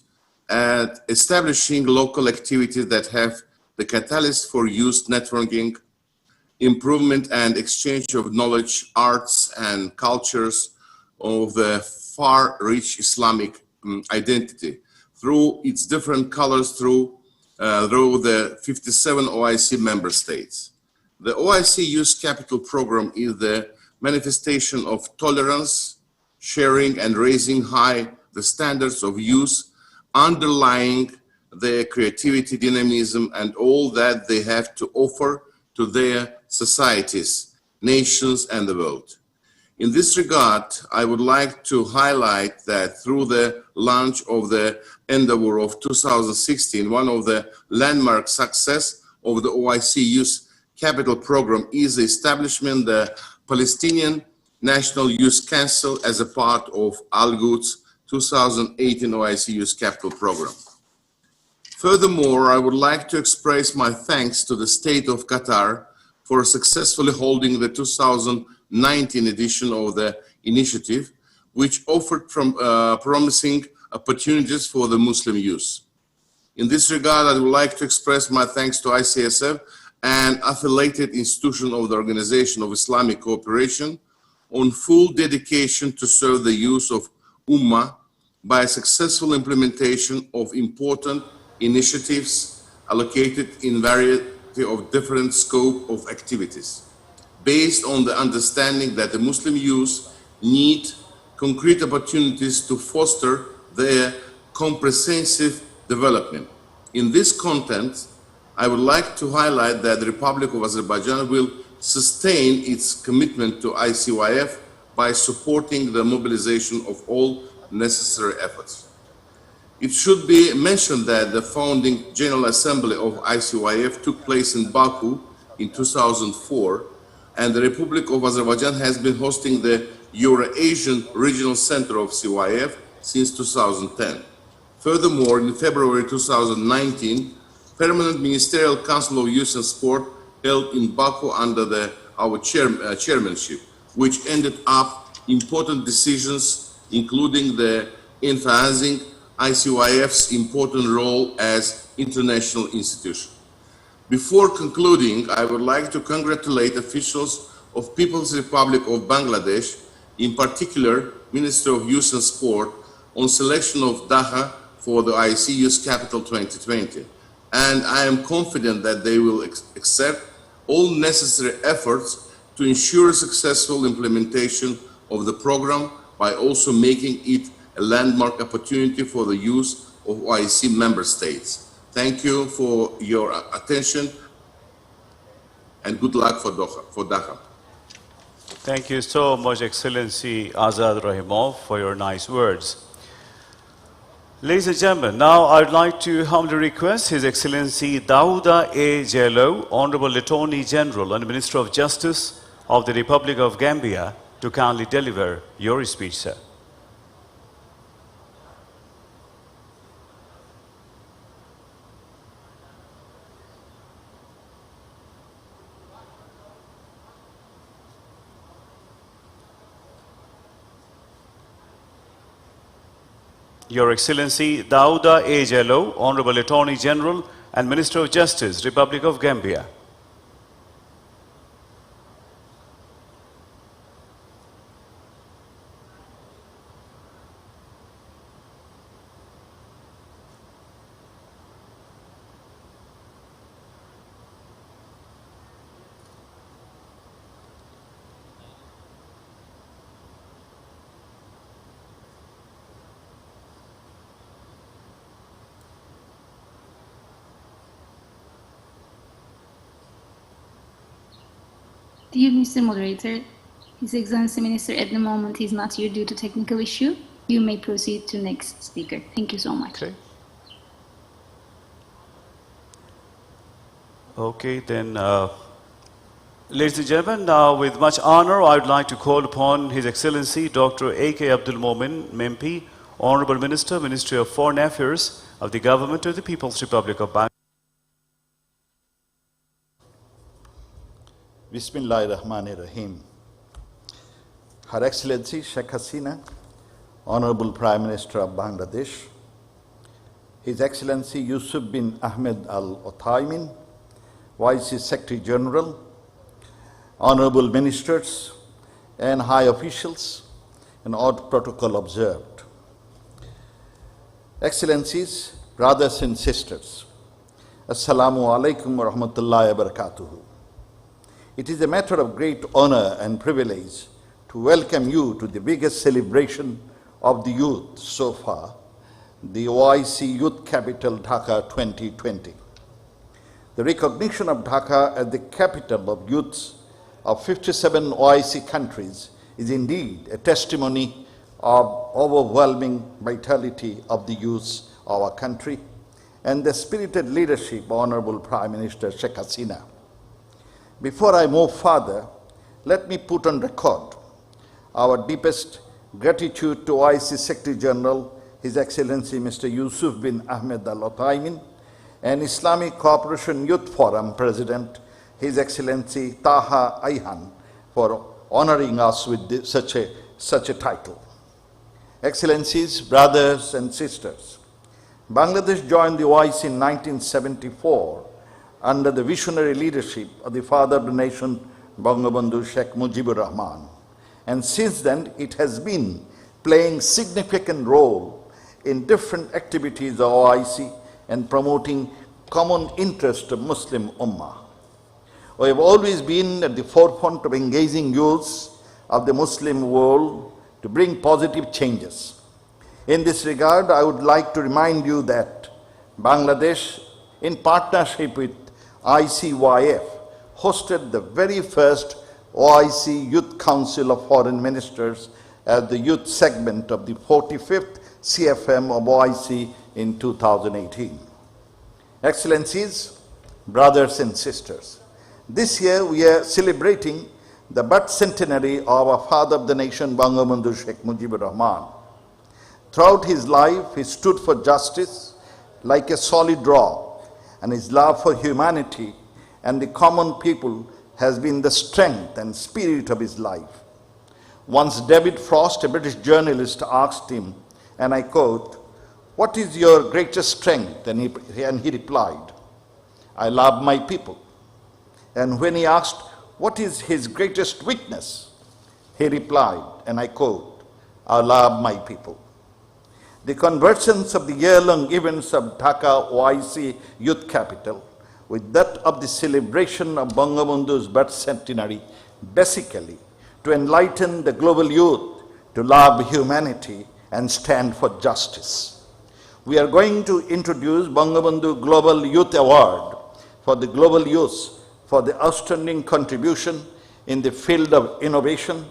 at establishing local activities that have the catalyst for youth networking, improvement and exchange of knowledge, arts and cultures of the far-reach Islamic identity through its different colors through the 57 OIC member states. The OIC Youth Capital Program is the manifestation of tolerance, sharing and raising high the standards of youth, underlying their creativity, dynamism, and all that they have to offer to their societies, nations, and the world. In this regard, I would like to highlight that through the launch of the Inaugural of 2016, one of the landmark success of the OIC Youth Capital Program is the establishment of the Palestinian National Youth Council as a part of Al-Quds 2018 OIC Youth Capital Program. Furthermore, I would like to express my thanks to the State of Qatar for successfully holding the 2019 edition of the initiative, which offered promising opportunities for the Muslim youth. In this regard, I would like to express my thanks to ICYF and affiliated institution of the Organization of Islamic Cooperation on full dedication to serve the youth of Ummah by successful implementation of important initiatives allocated in variety of different scope of activities, based on the understanding that the Muslim youth need concrete opportunities to foster their comprehensive development. In this context, I would like to highlight that the Republic of Azerbaijan will sustain its commitment to ICYF by supporting the mobilization of all necessary efforts. It should be mentioned that the founding General Assembly of ICYF took place in Baku in 2004, and the Republic of Azerbaijan has been hosting the Euro-Asian Regional Center of CYF since 2010. Furthermore, in February 2019, Permanent Ministerial Council of Youth and Sport held in Baku under our chairmanship, which ended up important decisions, including the emphasizing ICYF's important role as international institution. Before concluding, I would like to congratulate officials of People's Republic of Bangladesh, in particular, Minister of Youth and Sport, on selection of Dhaka for the OIC Youth Capital 2020. And I am confident that they will accept all necessary efforts to ensure successful implementation of the program by also making it a landmark opportunity for the youth of OIC member states. Thank you for your attention and good luck for Dhaka. Thank you so much, Excellency Azad Rahimov, for your nice words. Ladies and gentlemen, now I'd like to humbly request His Excellency Daouda A. Jallow, Honorable Attorney General and Minister of Justice of the Republic of Gambia, to kindly deliver your speech, sir. Your Excellency Daouda A. Jallow, Honorable Attorney General and Minister of Justice, Republic of Gambia. Dear Mr. Moderator, His Excellency Minister at the moment is not here due to technical issue. You may proceed to next speaker. Thank you so much. Okay, then, ladies and gentlemen, now with much honor, I would like to call upon His Excellency Dr. A.K. Abdul Momen, MP, Honorable Minister, Ministry of Foreign Affairs of the Government of the People's Republic of Bangladesh. Bismillahirrahmanirrahim. Her Excellency Sheikh Hasina, Honorable Prime Minister of Bangladesh, His Excellency Yusuf bin Ahmed Al Othaymin, Vice Secretary General, Honorable Ministers and High Officials, and all protocol observed. Excellencies, brothers and sisters, Assalamu alaikum wa rahmatullahi wa barakatuhu. It is a matter of great honor and privilege to welcome you to the biggest celebration of the youth so far, the OIC Youth Capital Dhaka 2020. The recognition of Dhaka as the capital of youths of 57 OIC countries is indeed a testimony of overwhelming vitality of the youths of our country and the spirited leadership of Honorable Prime Minister Sheikh Hasina. Before I move further, let me put on record our deepest gratitude to OIC Secretary General, His Excellency Mr. Yusuf bin Ahmed Al Othaymin, and Islamic Cooperation Youth Forum President, His Excellency Taha Ayhan, for honoring us with such a title. Excellencies, brothers and sisters, Bangladesh joined the OIC in 1974 under the visionary leadership of the father of the nation, Bangabandhu Sheikh Mujibur Rahman. And since then, it has been playing significant role in different activities of OIC and promoting common interest of Muslim Ummah. We have always been at the forefront of engaging youths of the Muslim world to bring positive changes. In this regard, I would like to remind you that Bangladesh, in partnership with ICYF, hosted the very first OIC Youth Council of Foreign Ministers as the youth segment of the 45th CFM of OIC in 2018. Excellencies, brothers and sisters, this year we are celebrating the birth centenary of our father of the nation, Bangabandhu Sheikh Mujibur Rahman. Throughout his life, he stood for justice like a solid rock, and his love for humanity and the common people has been the strength and spirit of his life. Once David Frost, a British journalist, asked him, and I quote, "What is your greatest strength?" And he replied, "I love my people." And when he asked, what is his greatest weakness? He replied, and I quote, "I love my people." The convergence of the year-long events of Dhaka OIC Youth Capital with that of the celebration of Bangabandhu's birth centenary, basically to enlighten the global youth to love humanity and stand for justice. We are going to introduce Bangabandhu Global Youth Award for the global youth for the outstanding contribution in the field of innovation,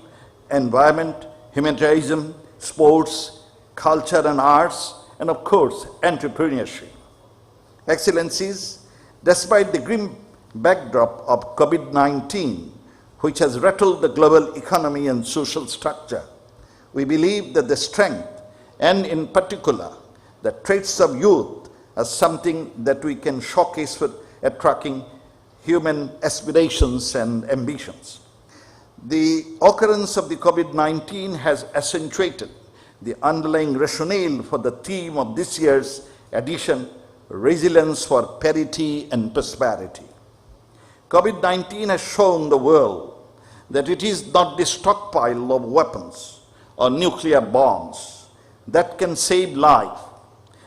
environment, humanitarianism, sports, culture and arts, and of course, entrepreneurship. Excellencies, despite the grim backdrop of COVID-19, which has rattled the global economy and social structure, we believe that the strength, and in particular, the traits of youth, are something that we can showcase for attracting human aspirations and ambitions. The occurrence of the COVID-19 has accentuated the underlying rationale for the theme of this year's edition, Resilience for Parity and Prosperity. COVID-19 has shown the world that it is not the stockpile of weapons or nuclear bombs that can save life,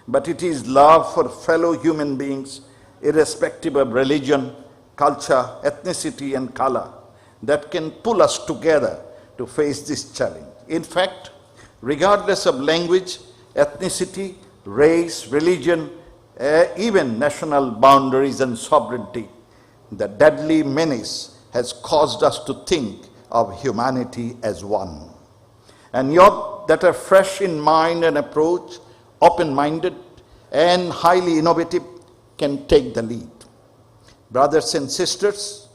but it is love for fellow human beings, irrespective of religion, culture, ethnicity, and color, that can pull us together to face this challenge. In fact, regardless of language, ethnicity, race, religion, even national boundaries and sovereignty, the deadly menace has caused us to think of humanity as one. And youth that are fresh in mind and approach, open-minded and highly innovative, can take the lead. Brothers and sisters,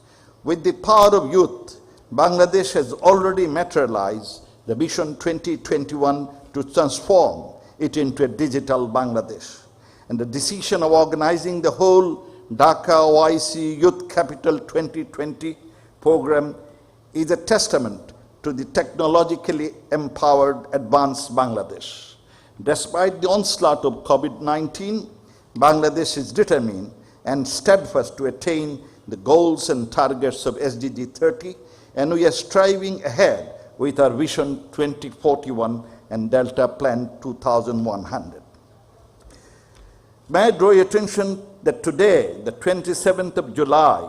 with the power of youth, Bangladesh has already materialized the Vision 2021 to transform it into a digital Bangladesh. And the decision of organizing the whole Dhaka OIC Youth Capital 2020 program is a testament to the technologically empowered, advanced Bangladesh. Despite the onslaught of COVID-19, Bangladesh is determined and steadfast to attain the goals and targets of SDG 30, and we are striving ahead with our Vision 2041 and Delta Plan 2100. May I draw your attention that today, the 27th of July,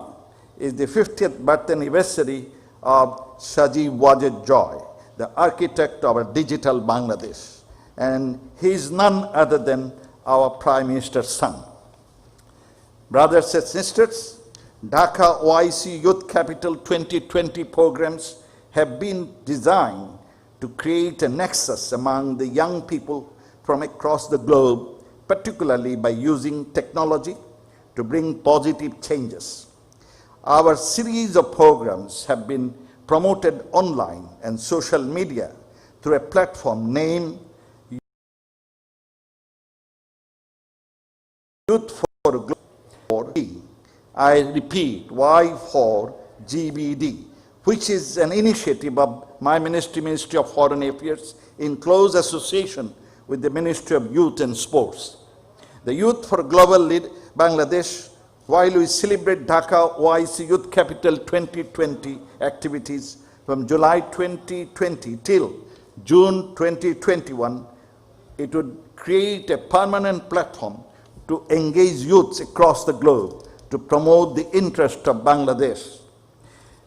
is the 50th birth anniversary of Saji Wajid Joy, the architect of our digital Bangladesh. and he is none other than our Prime Minister's son. Brothers and sisters, Dhaka OIC Youth Capital 2020 programs have been designed to create a nexus among the young people from across the globe, particularly by using technology to bring positive changes. Our series of programs have been promoted online and social media through a platform named Youth for Global. I repeat, Y4GBD, which is an initiative of my Ministry of Foreign Affairs in close association with the Ministry of Youth and Sports. The Youth for Global Lead Bangladesh, while we celebrate Dhaka OIC Youth Capital 2020 activities from July 2020 till June 2021, it would create a permanent platform to engage youths across the globe to promote the interest of Bangladesh.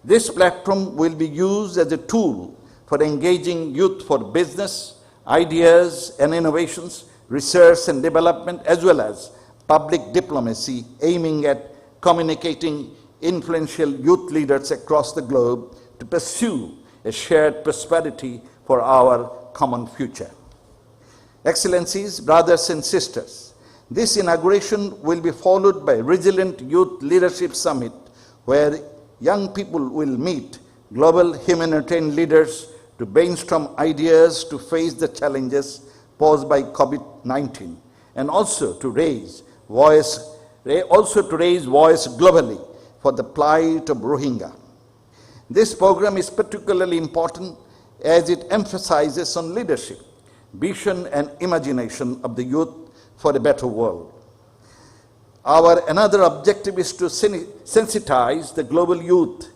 This platform will be used as a tool for engaging youth for business, ideas and innovations, research and development, as well as public diplomacy, aiming at communicating influential youth leaders across the globe to pursue a shared prosperity for our common future. Excellencies, brothers and sisters, this inauguration will be followed by a Resilient Youth Leadership Summit, where young people will meet global humanitarian leaders to brainstorm ideas to face the challenges posed by COVID-19, and also to raise voice globally for the plight of Rohingya. This program is particularly important as it emphasizes on leadership, vision and imagination of the youth for a better world. Our another objective is to sensitize the global youth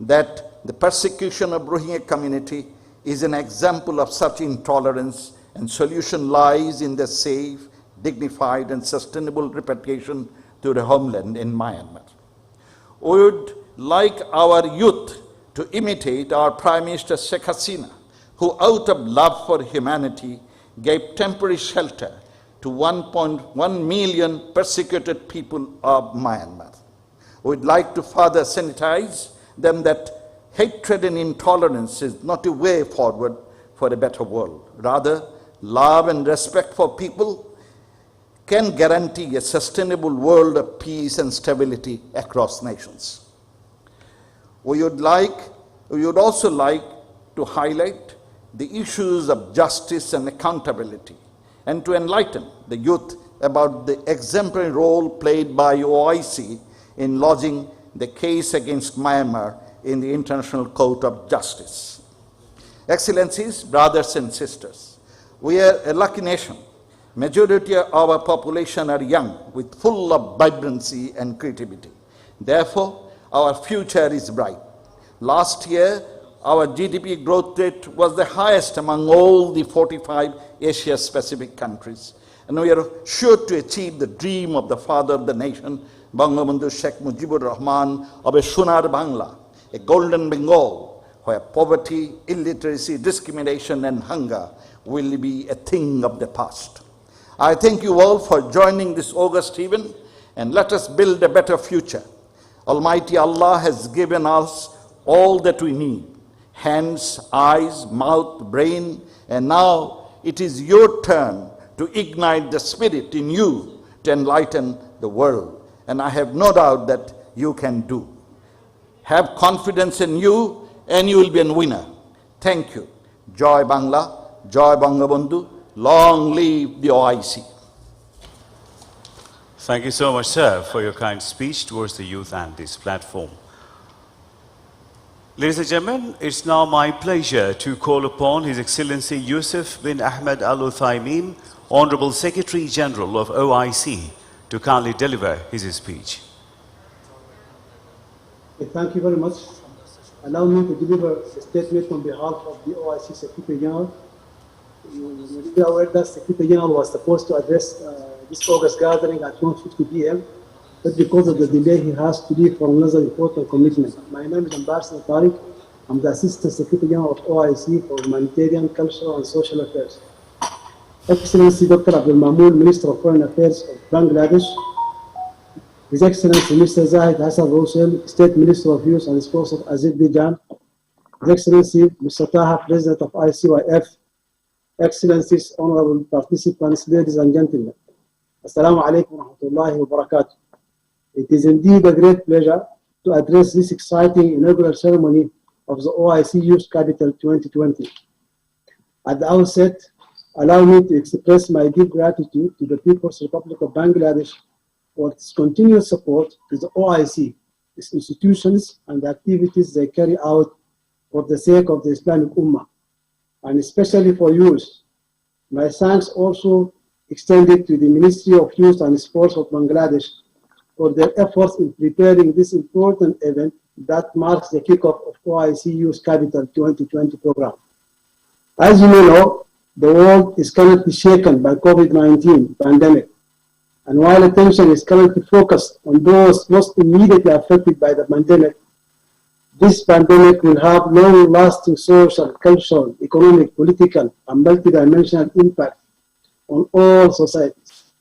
that the persecution of Rohingya community is an example of such intolerance, and solution lies in their safe, dignified and sustainable repatriation to the homeland in Myanmar. We would like our youth to imitate our Prime Minister Sheikh Hasina, who out of love for humanity gave temporary shelter to 1.1 million persecuted people of Myanmar. We'd like to further sanitize them that hatred and intolerance is not a way forward for a better world. Rather, love and respect for people can guarantee a sustainable world of peace and stability across nations. We would also like to highlight the issues of justice and accountability, and to enlighten the youth about the exemplary role played by OIC in lodging the case against Myanmar in the International Court of Justice. Excellencies, brothers and sisters, we are a lucky nation. Majority of our population are young, with full of vibrancy and creativity. Therefore, our future is bright. Last year, our GDP growth rate was the highest among all the 45 Asia-Pacific countries. And we are sure to achieve the dream of the father of the nation, Bangabandhu Sheikh Mujibur Rahman, of a Sonar Bangla, a golden Bengal, where poverty, illiteracy, discrimination and hunger will be a thing of the past. I thank you all for joining this august event, and let us build a better future. Almighty Allah has given us all that we need: hands, eyes, mouth, brain, and now it is your turn to ignite the spirit in you to enlighten the world. And I have no doubt that you can do. Have confidence in you, and you will be a winner. Thank you. Joy Bangla, Joy Bangabandhu, long live the OIC. Thank you so much, sir, for your kind speech towards the youth and this platform. Ladies and gentlemen, it's now my pleasure to call upon His Excellency Yusuf bin Ahmed Al Uthaymeen, Honorable Secretary General of OIC, to kindly deliver his speech. Thank you very much. Allow me to deliver a statement on behalf of the OIC Secretary General. You are aware that Secretary General was supposed to address this August gathering at 1:50 p.m. But because of the delay, he has to leave for another important commitment. My name is Ambassador Tariq. I'm the Assistant Secretary General of OIC for Humanitarian, Cultural and Social Affairs. Excellency Dr. Abdul, Minister of Foreign Affairs of Bangladesh, His Excellency Mr. Zahid Hassan Rossel, State Minister of Youth and Sports of Azerbaijan, His Excellency Mr. Taha, President of ICYF, Excellencies, honorable participants, ladies and gentlemen. Assalamu alaikum wa rahmatullahi wa barakatuh. It is indeed a great pleasure to address this exciting inaugural ceremony of the OIC Youth Capital 2020. At the outset, allow me to express my deep gratitude to the People's Republic of Bangladesh for its continued support to the OIC, its institutions and the activities they carry out for the sake of the Islamic Ummah, and especially for youth. My thanks also extended to the Ministry of Youth and Sports of Bangladesh for their efforts in preparing this important event that marks the kickoff of OIC Youth Capital 2020 program. As you may know, the world is currently shaken by COVID-19 pandemic. And while attention is currently focused on those most immediately affected by the pandemic, this pandemic will have long-lasting social, cultural, economic, political, and multidimensional impact on all societies.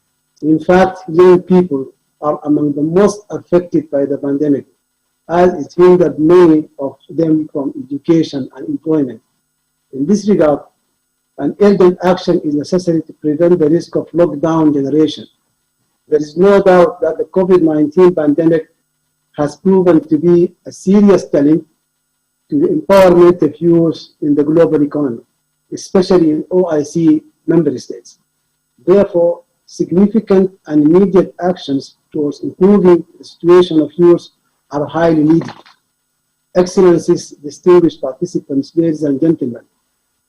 In fact, young people are among the most affected by the pandemic, as it hindered many of them from education and employment. In this regard, an urgent action is necessary to prevent the risk of lockdown generation. There is no doubt that the COVID-19 pandemic has proven to be a serious challenge to the empowerment of youth in the global economy, especially in OIC member states. Therefore, significant and immediate actions towards improving the situation of youth are highly needed. Excellencies, distinguished participants, ladies and gentlemen,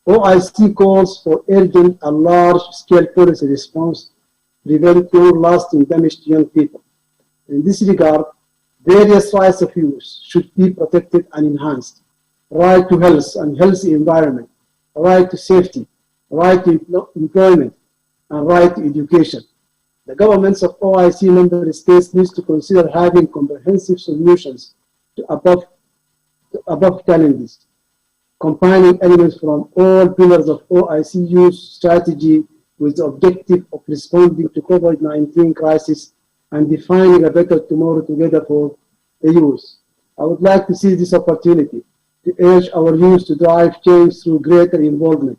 OIC calls for urgent and large-scale policy response to prevent long-lasting damage to young people. In this regard, various rights of youth should be protected and enhanced. Right to health and healthy environment, right to safety, right to employment, and right to education. The governments of OIC member states need to consider having comprehensive solutions to above challenges, combining elements from all pillars of OIC youth strategy with the objective of responding to COVID-19 crisis and defining a better tomorrow together for the youth. I would like to seize this opportunity to urge our youth to drive change through greater involvement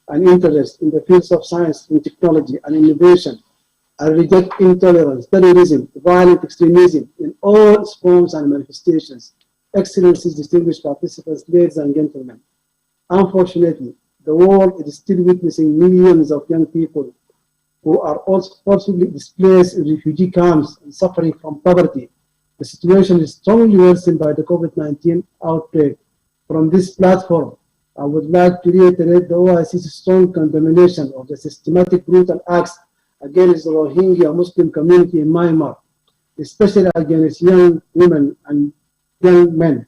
and interest in the fields of science and technology and innovation, and reject intolerance, terrorism, violent extremism in all forms and manifestations. Excellencies, distinguished participants, ladies and gentlemen, unfortunately, the world is still witnessing millions of young people who are also forcibly displaced in refugee camps and suffering from poverty. The situation is strongly worsened by the COVID-19 outbreak. From this platform, I would like to reiterate the OIC's strong condemnation of the systematic brutal acts against the Rohingya Muslim community in Myanmar, especially against young women and young men,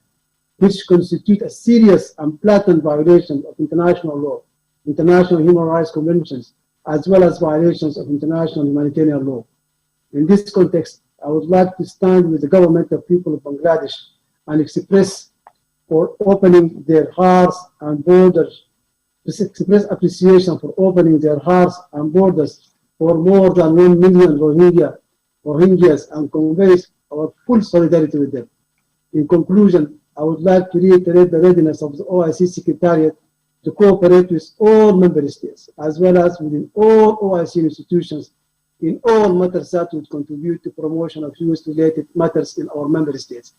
which constitute a serious and blatant violation of international law, international human rights conventions, as well as violations of international humanitarian law. In this context, I would like to stand with the government of people of Bangladesh and express for opening their hearts and borders, to express appreciation for opening their hearts and borders for more than 1 million Rohingyas and conveys our full solidarity with them. In conclusion, I would like to reiterate the readiness of the OIC Secretariat to cooperate with all member states, as well as within all OIC institutions in all matters that would contribute to promotion of youth-related matters in our member states.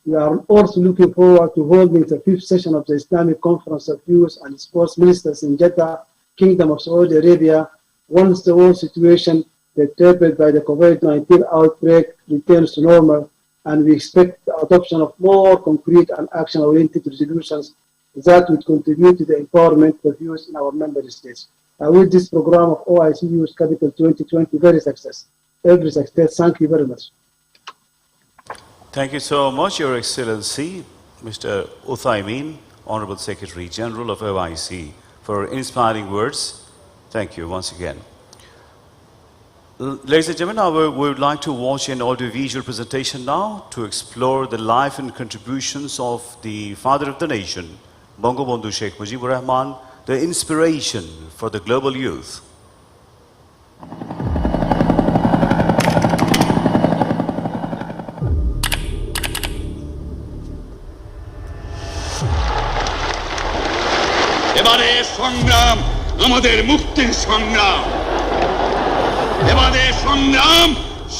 We are also looking forward to holding the 5th session of the Islamic Conference of Youth and Sports Ministers in Jeddah, Kingdom of Saudi Arabia, once the world situation perturbed by the COVID-19 outbreak returns to normal, and we expect the adoption of more concrete and action-oriented resolutions that would contribute to the empowerment of youth in our member states. I wish this program of OIC Youth Capital 2020 every success. Thank you very much. Thank you so much, Your Excellency, Mr. Uthaymin, Honorable Secretary General of OIC, for inspiring words. Thank you once again. Ladies and gentlemen, we would like to watch an audiovisual presentation now to explore the life and contributions of the father of the nation, Bangabandhu Sheikh Mujibur Rahman, the inspiration for the global youth. এবারে সংগ্রাম আমাদের মুক্তির সংগ্রাম, এবারে সংগ্রাম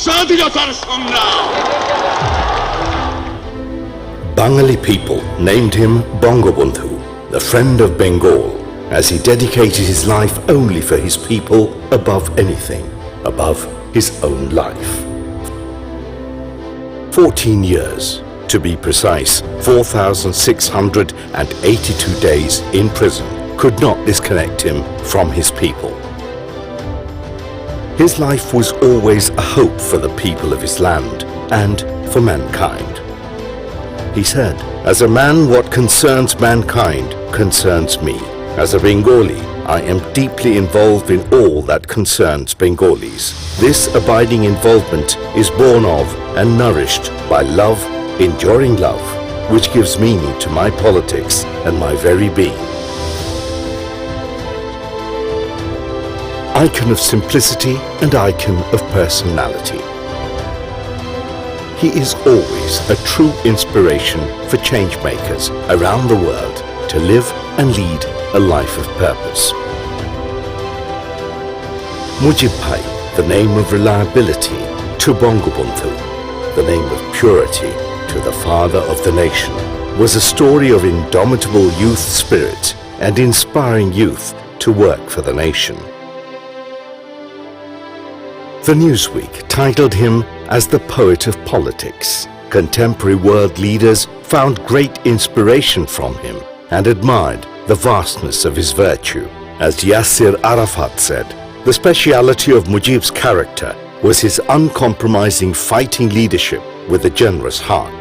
স্বাধীনতার সংগ্রাম। Bengali people named him Bangabandhu, the friend of Bengal, as he dedicated his life only for his people above anything, above his own life. 14 years, to be precise, 4,682 days in prison could not disconnect him from his people. His life was always a hope for the people of his land and for mankind. He said, "As a man, what concerns mankind concerns me. As a Bengali, I am deeply involved in all that concerns Bengalis. This abiding involvement is born of and nourished by love, enduring love, which gives meaning to my politics and my very being." Icon of simplicity and icon of personality. He is always a true inspiration for change makers around the world to live and lead a life of purpose. Mujib Bhai, the name of reliability, to Bangabandhu, the name of purity, to the father of the nation, was a story of indomitable youth spirit and inspiring youth to work for the nation. The Newsweek titled him as the poet of politics. Contemporary world leaders found great inspiration from him and admired the vastness of his virtue. As Yasser Arafat said, the speciality of Mujib's character was his uncompromising fighting leadership with a generous heart.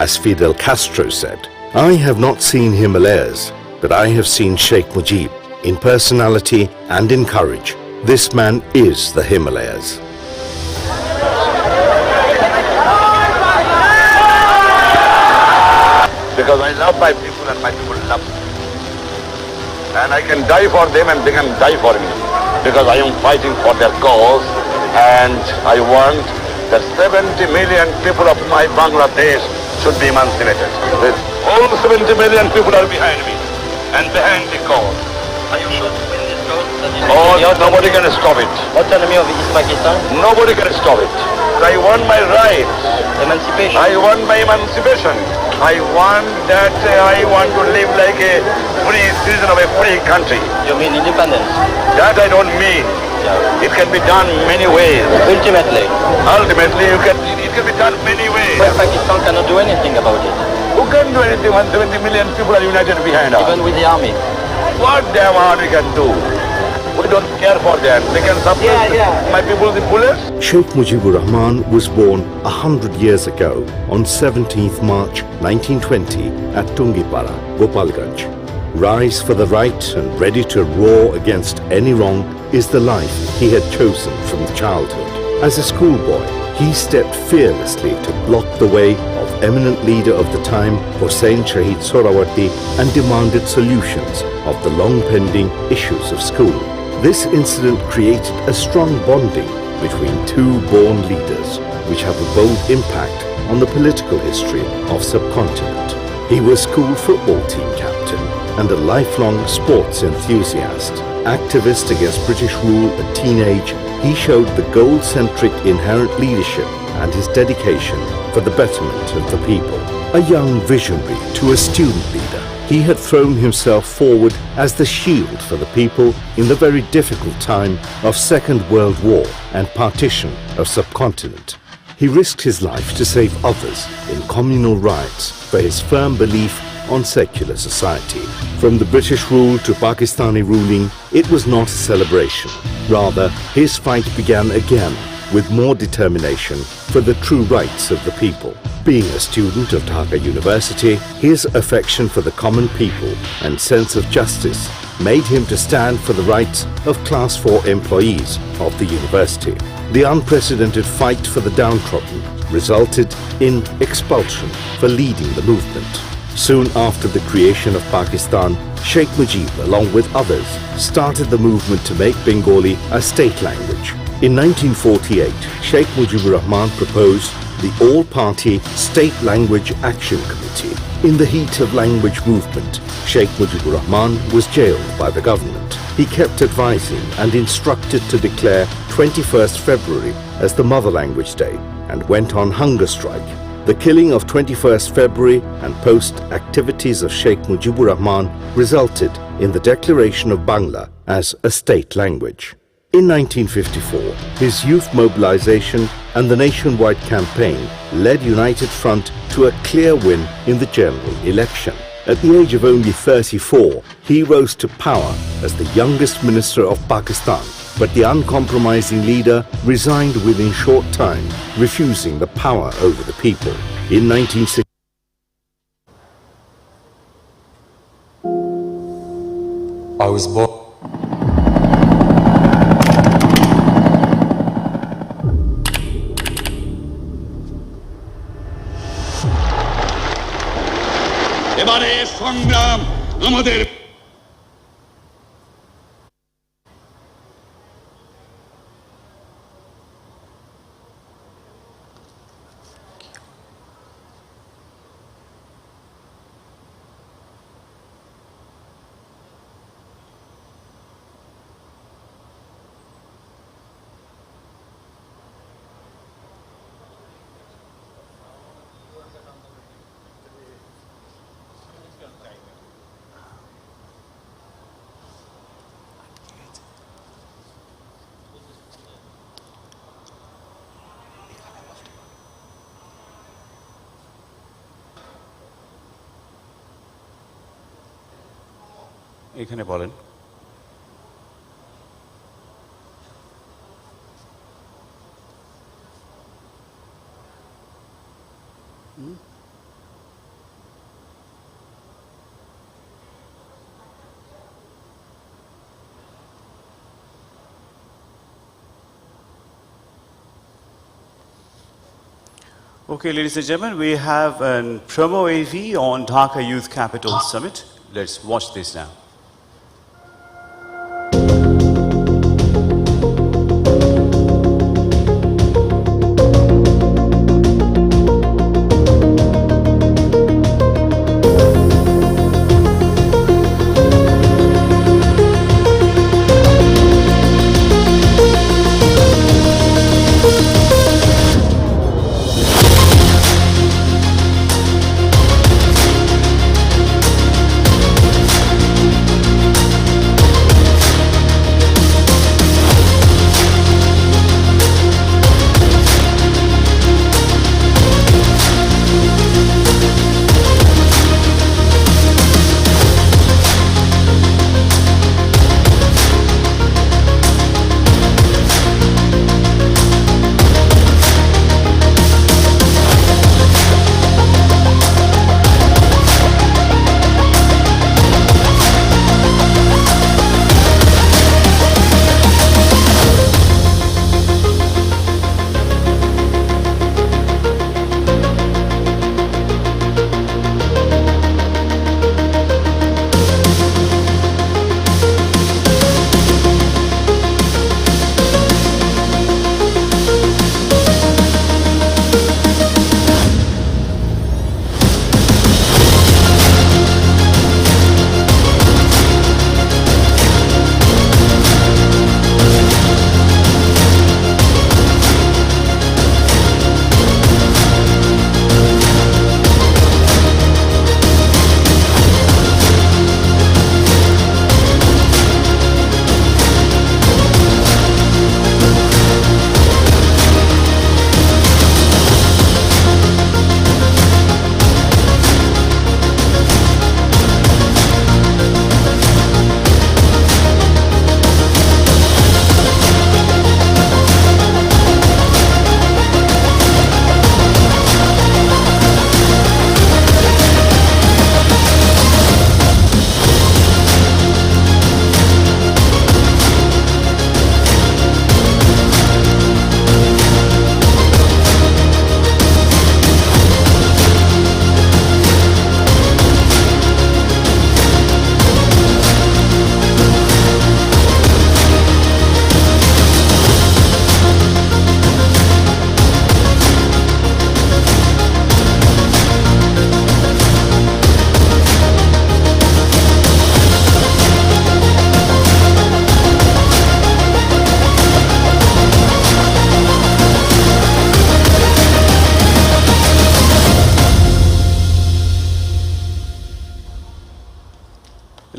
As Fidel Castro said, "I have not seen Himalayas, but I have seen Sheikh Mujib. In personality and in courage, this man is the Himalayas." Because I love my people and my people love me. And I can die for them and they can die for me. Because I am fighting for their cause and I want that 70 million people of my Bangladesh should be emancipated. All 70 million people are behind me and behind the cause. Are you sure to win this cause? Oh, nobody can stop it. Autonomy of East Pakistan? Nobody can stop it. I want my rights. Emancipation? I want my emancipation. I want to live like a free citizen of a free country. You mean independence? That I don't mean. Yeah. It can be done many ways. Ultimately? Ultimately, it can be done many ways. But Pakistan cannot do anything about it. Who can do anything when 70 million people are united behind us? Even with the army? What damn army can do? We don't care for them. They can suppress my people with bullets. Sheikh Mujibur Rahman was born 100 years ago on 17th March 1920 at Tungipara, Gopalganj. Rise for the right and ready to roar against any wrong is the life he had chosen from childhood. As a schoolboy, he stepped fearlessly to block the way of eminent leader of the time, Hossein Shahid Sohrawardi, and demanded solutions of the long-pending issues of school. This incident created a strong bonding between two born leaders, which have a bold impact on the political history of subcontinent. He was school football team captain and a lifelong sports enthusiast. Activist against British rule at teenage, he showed the goal-centric inherent leadership and his dedication for the betterment of the people. A young visionary to a student leader, he had thrown himself forward as the shield for the people in the very difficult time of Second World War and partition of subcontinent. He risked his life to save others in communal riots for his firm belief on secular society. From the British rule to Pakistani ruling, it was not a celebration. Rather, his fight began again with more determination for the true rights of the people. Being a student of Dhaka University, his affection for the common people and sense of justice made him to stand for the rights of Class 4 employees of the university. The unprecedented fight for the downtrodden resulted in expulsion for leading the movement. Soon after the creation of Pakistan, Sheikh Mujib, along with others, started the movement to make Bengali a state language. In 1948, Sheikh Mujibur Rahman proposed the all-party State Language Action Committee. In the heat of language movement, Sheikh Mujibur Rahman was jailed by the government. He kept advising and instructed to declare 21st February as the Mother Language Day and went on hunger strike. The killing of 21st February and post-activities of Sheikh Mujibur Rahman resulted in the declaration of Bangla as a state language. In 1954, his youth mobilization and the nationwide campaign led United Front to a clear win in the general election. At the age of only 34, he rose to power as the youngest minister of Pakistan, but the uncompromising leader resigned within short time, refusing the power over the people. In 1960, I was born. এবারে সংগ্রাম আমাদের এখানে বলেন। Okay, ladies and gentlemen, we have a promo AV on Dhaka Youth Capital Summit. Let's watch this now.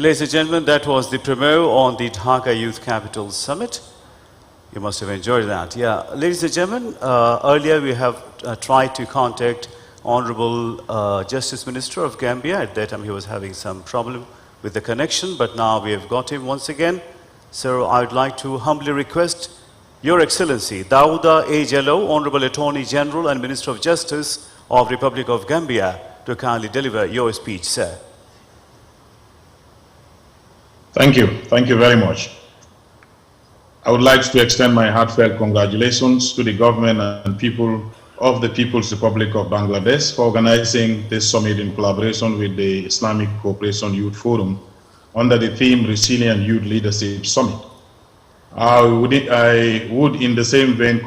Ladies and gentlemen, that was the premiere on the Dhaka Youth Capital Summit. You must have enjoyed that. Yeah, ladies and gentlemen, earlier we have tried to contact Honorable Justice Minister of Gambia. At that time he was having some problem with the connection, but now we have got him once again. So I would like to humbly request Your Excellency Daouda A. Jallow, Honorable Attorney General and Minister of Justice of Republic of Gambia, to kindly deliver your speech, sir. Thank you. Thank you very much. I would like to extend my heartfelt congratulations to the government and people of the People's Republic of Bangladesh for organizing this summit in collaboration with the Islamic Cooperation Youth Forum under the theme Resilient Youth Leadership Summit. I would in the same vein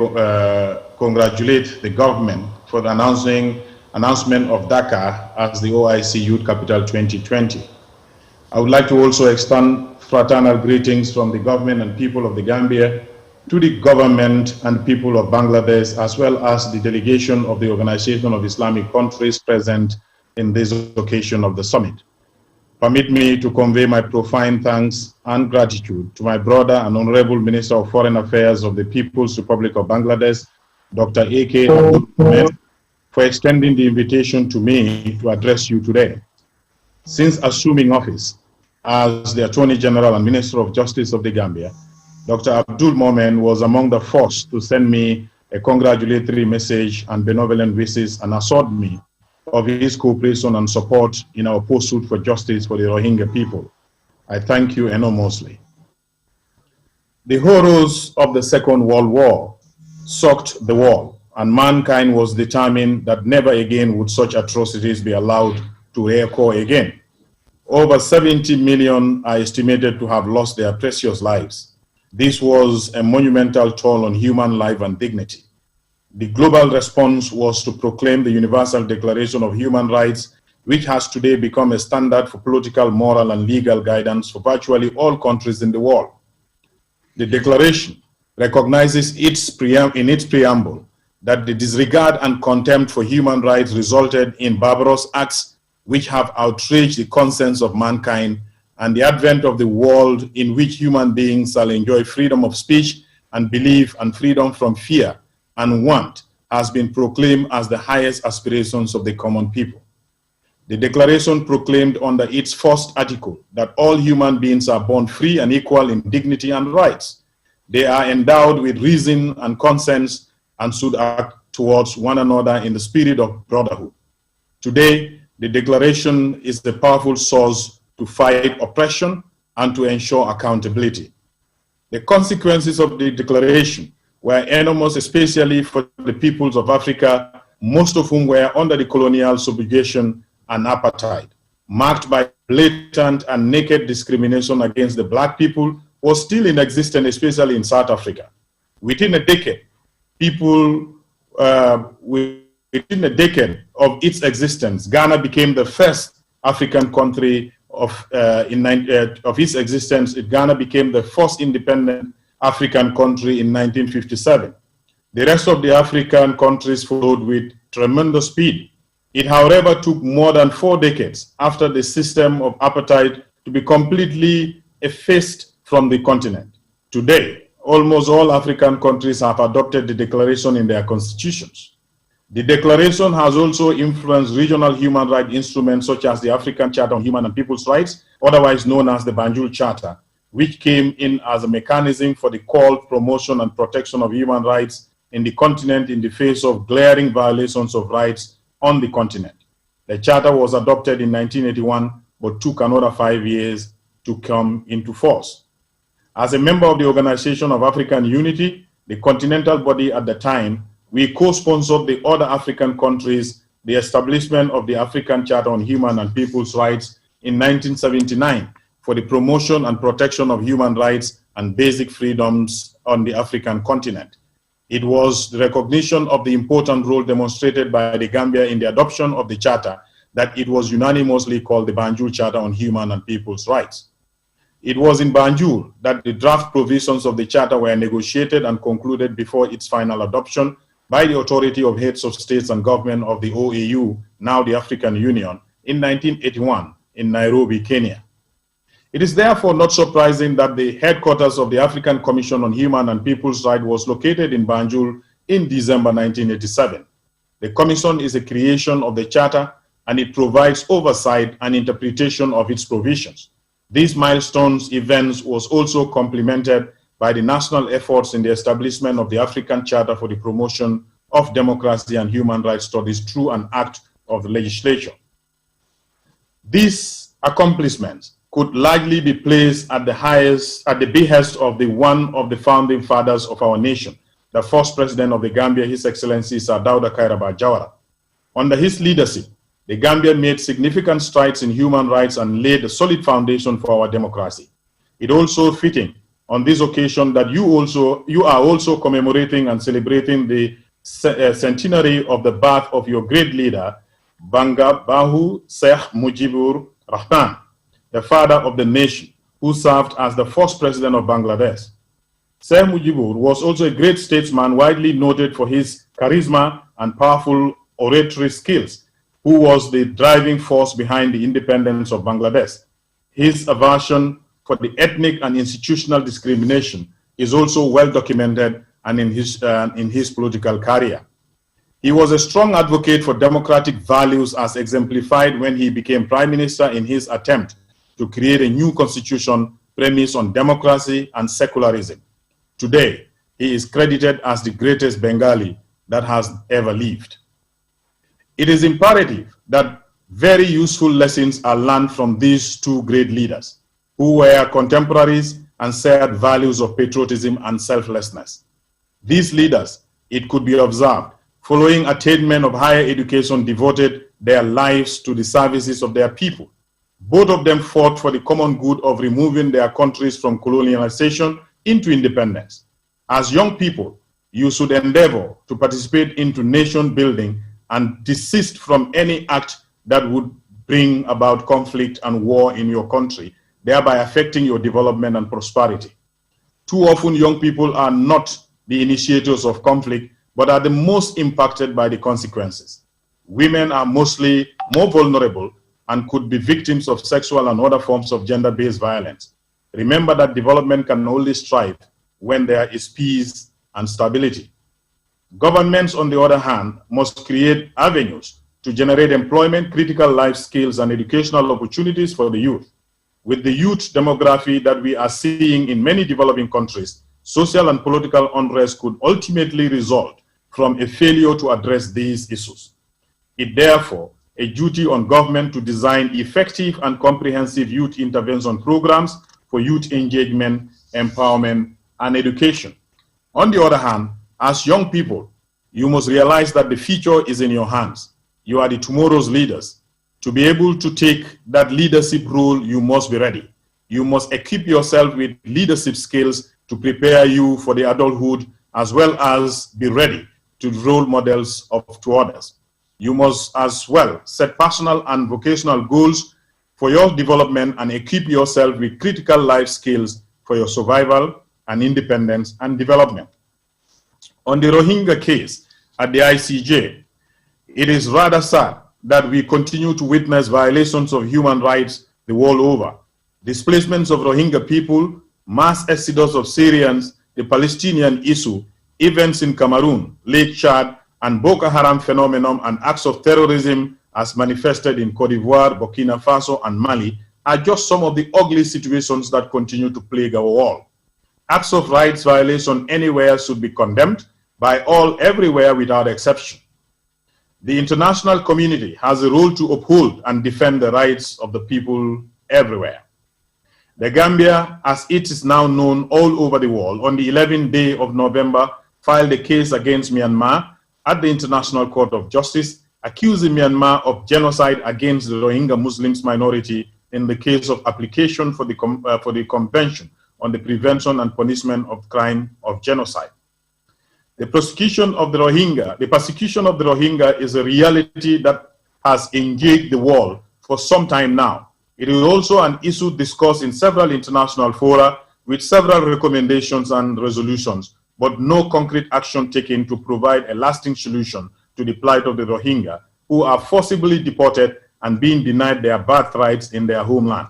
congratulate the government for the announcement of Dhaka as the OIC Youth Capital 2020. I would like to also extend fraternal greetings from the government and people of the Gambia to the government and people of Bangladesh, as well as the delegation of the Organization of Islamic Countries present in this occasion of the summit. Permit me to convey my profound thanks and gratitude to my brother and Honorable Minister of Foreign Affairs of the People's Republic of Bangladesh, Dr. A.K. Abdul, for extending the invitation to me to address you today. Since assuming office as the Attorney General and Minister of Justice of the Gambia, Dr. Abdul Momen was among the first to send me a congratulatory message and benevolent wishes and assured me of his cooperation and support in our pursuit for justice for the Rohingya people. I thank you enormously. The horrors of the Second World War shocked the world, and mankind was determined that never again would such atrocities be allowed to occur again. Over 70 million are estimated to have lost their precious lives. This was a monumental toll on human life and dignity. The global response was to proclaim the Universal Declaration of Human Rights, which has today become a standard for political, moral, and legal guidance for virtually all countries in the world. The declaration recognizes in its preamble that the disregard and contempt for human rights resulted in barbarous acts which have outraged the conscience of mankind, and the advent of the world in which human beings shall enjoy freedom of speech and belief and freedom from fear and want has been proclaimed as the highest aspirations of the common people. The declaration proclaimed under its first article that all human beings are born free and equal in dignity and rights. They are endowed with reason and conscience and should act towards one another in the spirit of brotherhood. Today, the declaration is the powerful source to fight oppression and to ensure accountability. The consequences of the declaration were enormous, especially for the peoples of Africa, most of whom were under the colonial subjugation and apartheid. Marked by blatant and naked discrimination against the black people was still in existence, especially in South Africa. Within a decade, within a decade of its existence, Ghana became the first African country of its existence. Ghana became the first independent African country in 1957. The rest of the African countries followed with tremendous speed. It, however, took more than 4 decades after the system of apartheid to be completely effaced from the continent. Today, almost all African countries have adopted the declaration in their constitutions. The declaration has also influenced regional human rights instruments such as the African Charter on Human and People's Rights, otherwise known as the Banjul Charter, which came in as a mechanism for the call, promotion, and protection of human rights in the continent in the face of glaring violations of rights on the continent. The charter was adopted in 1981, but took another 5 years to come into force. As a member of the Organization of African Unity, the continental body at the time, we co-sponsored the other African countries the establishment of the African Charter on Human and People's Rights in 1979 for the promotion and protection of human rights and basic freedoms on the African continent. It was the recognition of the important role demonstrated by the Gambia in the adoption of the Charter that it was unanimously called the Banjul Charter on Human and People's Rights. It was in Banjul that the draft provisions of the Charter were negotiated and concluded before its final adoption by the Authority of Heads of States and Government of the OAU, now the African Union, in 1981 in Nairobi, Kenya. It is therefore not surprising that the headquarters of the African Commission on Human and People's Rights was located in Banjul in December 1987. The Commission is a creation of the Charter and it provides oversight and interpretation of its provisions. These milestones events was also complemented by the national efforts in the establishment of the African Charter for the Promotion of Democracy and Human Rights Studies through an act of the legislature. These accomplishments could largely be placed at the behest of one of the founding fathers of our nation, the first president of the Gambia, His Excellency Sir Daouda Jawara. Under his leadership, the Gambia made significant strides in human rights and laid a solid foundation for our democracy. It also fitting on this occasion that you are also commemorating and celebrating the centenary of the birth of your great leader, Banga Bahu Sheikh Mujibur Rahman, the father of the nation, who served as the first president of Bangladesh. Sheikh Mujibur was also a great statesman, widely noted for his charisma and powerful oratory skills, who was the driving force behind the independence of Bangladesh. His aversion for the ethnic and institutional discrimination is also well documented and in his political career. He was a strong advocate for democratic values as exemplified when he became prime minister in his attempt to create a new constitution premised on democracy and secularism. Today, he is credited as the greatest Bengali that has ever lived. It is imperative that very useful lessons are learned from these two great leaders, who were contemporaries and shared values of patriotism and selflessness. These leaders, it could be observed, following attainment of higher education, devoted their lives to the services of their people. Both of them fought for the common good of removing their countries from colonialization into independence. As young people, you should endeavor to participate into nation building and desist from any act that would bring about conflict and war in your country, thereby affecting your development and prosperity. Too often, young people are not the initiators of conflict, but are the most impacted by the consequences. Women are mostly more vulnerable and could be victims of sexual and other forms of gender-based violence. Remember that development can only strive when there is peace and stability. Governments, on the other hand, must create avenues to generate employment, critical life skills, and educational opportunities for the youth. With the youth demography that we are seeing in many developing countries, social and political unrest could ultimately result from a failure to address these issues. It therefore a duty on government to design effective and comprehensive youth intervention programs for youth engagement, empowerment, and education. On the other hand, as young people, you must realize that the future is in your hands. You are the tomorrow's leaders. To be able to take that leadership role, you must be ready. You must equip yourself with leadership skills to prepare you for the adulthood, as well as be ready to role models to others. You must as well set personal and vocational goals for your development and equip yourself with critical life skills for your survival and independence and development. On the Rohingya case at the ICJ, it is rather sad that we continue to witness violations of human rights the world over. Displacements of Rohingya people, mass exodus of Syrians, the Palestinian issue, events in Cameroon, Lake Chad, and Boko Haram phenomenon and acts of terrorism as manifested in Cote d'Ivoire, Burkina Faso, and Mali are just some of the ugly situations that continue to plague our world. Acts of rights violation anywhere should be condemned by all everywhere without exception. The international community has a role to uphold and defend the rights of the people everywhere. The Gambia, as it is now known all over the world, on the 11th day of November, filed a case against Myanmar at the International Court of Justice, accusing Myanmar of genocide against the Rohingya Muslims minority in the case of application for the Convention on the Prevention and Punishment of Crime of Genocide. The persecution of the Rohingya is a reality that has engaged the world for some time now. It is also an issue discussed in several international fora with several recommendations and resolutions, but no concrete action taken to provide a lasting solution to the plight of the Rohingya, who are forcibly deported and being denied their birthrights in their homeland.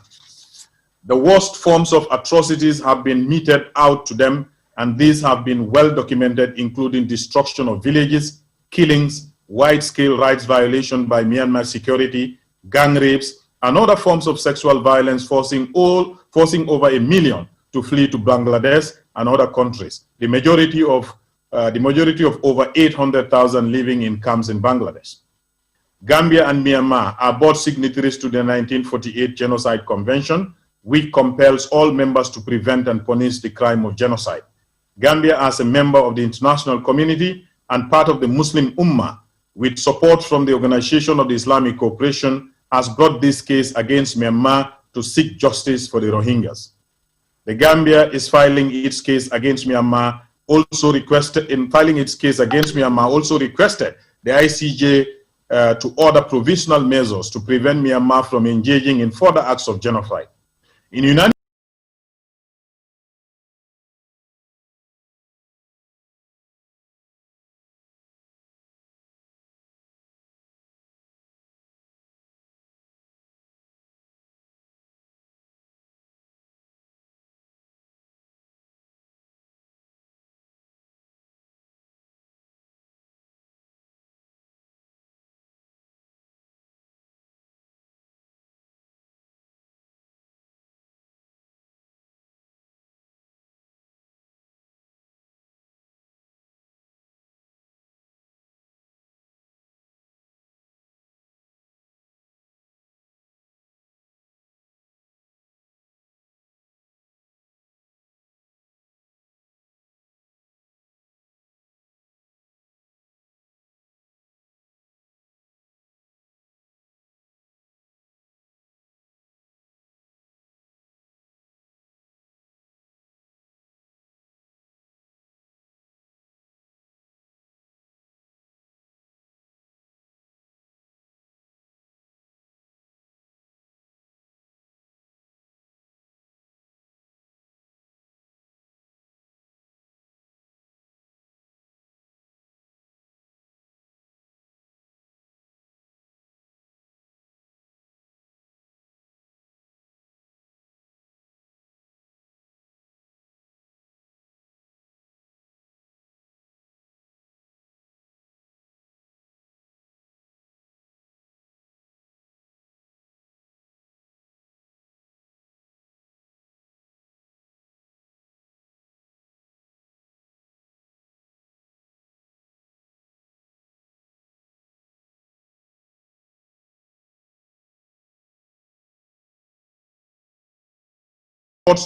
The worst forms of atrocities have been meted out to them, and these have been well documented, including destruction of villages, killings, wide-scale rights violation by Myanmar security, gang rapes, and other forms of sexual violence, forcing over 1 million to flee to Bangladesh and other countries. The majority of over 800,000 living in camps in Bangladesh. Gambia and Myanmar are both signatories to the 1948 Genocide Convention, which compels all members to prevent and punish the crime of genocide. Gambia, as a member of the international community and part of the Muslim Ummah, with support from the Organization of the Islamic Cooperation, has brought this case against Myanmar to seek justice for the Rohingyas. The Gambia is filing its case against Myanmar, also requested the ICJ to order provisional measures to prevent Myanmar from engaging in further acts of genocide. In unanimous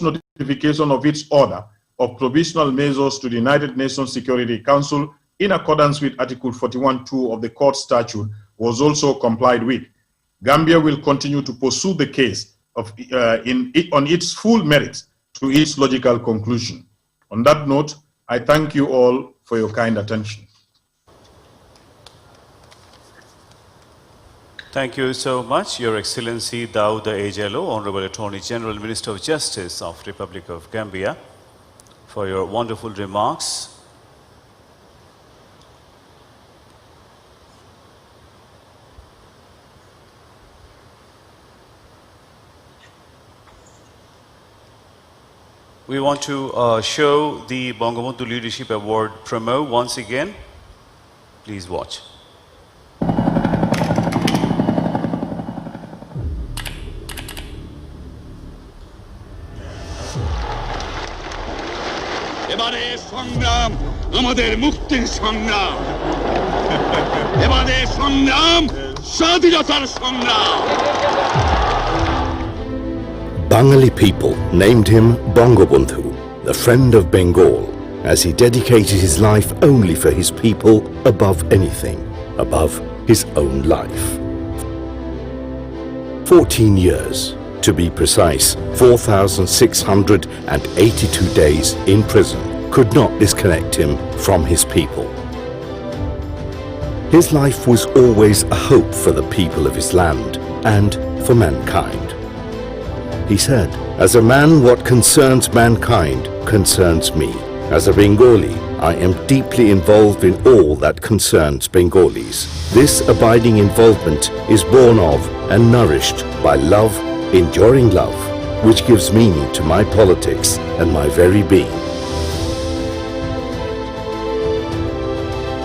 notification of its order of provisional measures to the United Nations Security Council in accordance with Article 41(2) of the court statute was also complied with. Gambia will continue to pursue the case on its full merits to its logical conclusion. On that note, I thank you all for your kind attention. Thank you so much, Your Excellency Daouda Jallow, Honorable Attorney General, Minister of Justice of Republic of Gambia, for your wonderful remarks. We want to show the Bangabandhu Leadership Award promo once again. Please watch. এবারে সংগ্রাম আমাদের মুক্তির সংগ্রাম এবারে সংগ্রাম স্বাধীনতার সংগ্রাম Bengali people named him Bangabandhu, the friend of Bengal, as he dedicated his life only for his people above anything, above his own life. 14 years, to be precise, 4,682 days in prison could not disconnect him from his people. His life was always a hope for the people of his land and for mankind. He said, "As a man, what concerns mankind concerns me. As a Bengali, I am deeply involved in all that concerns Bengalis. This abiding involvement is born of and nourished by love, enduring love, which gives meaning to my politics and my very being.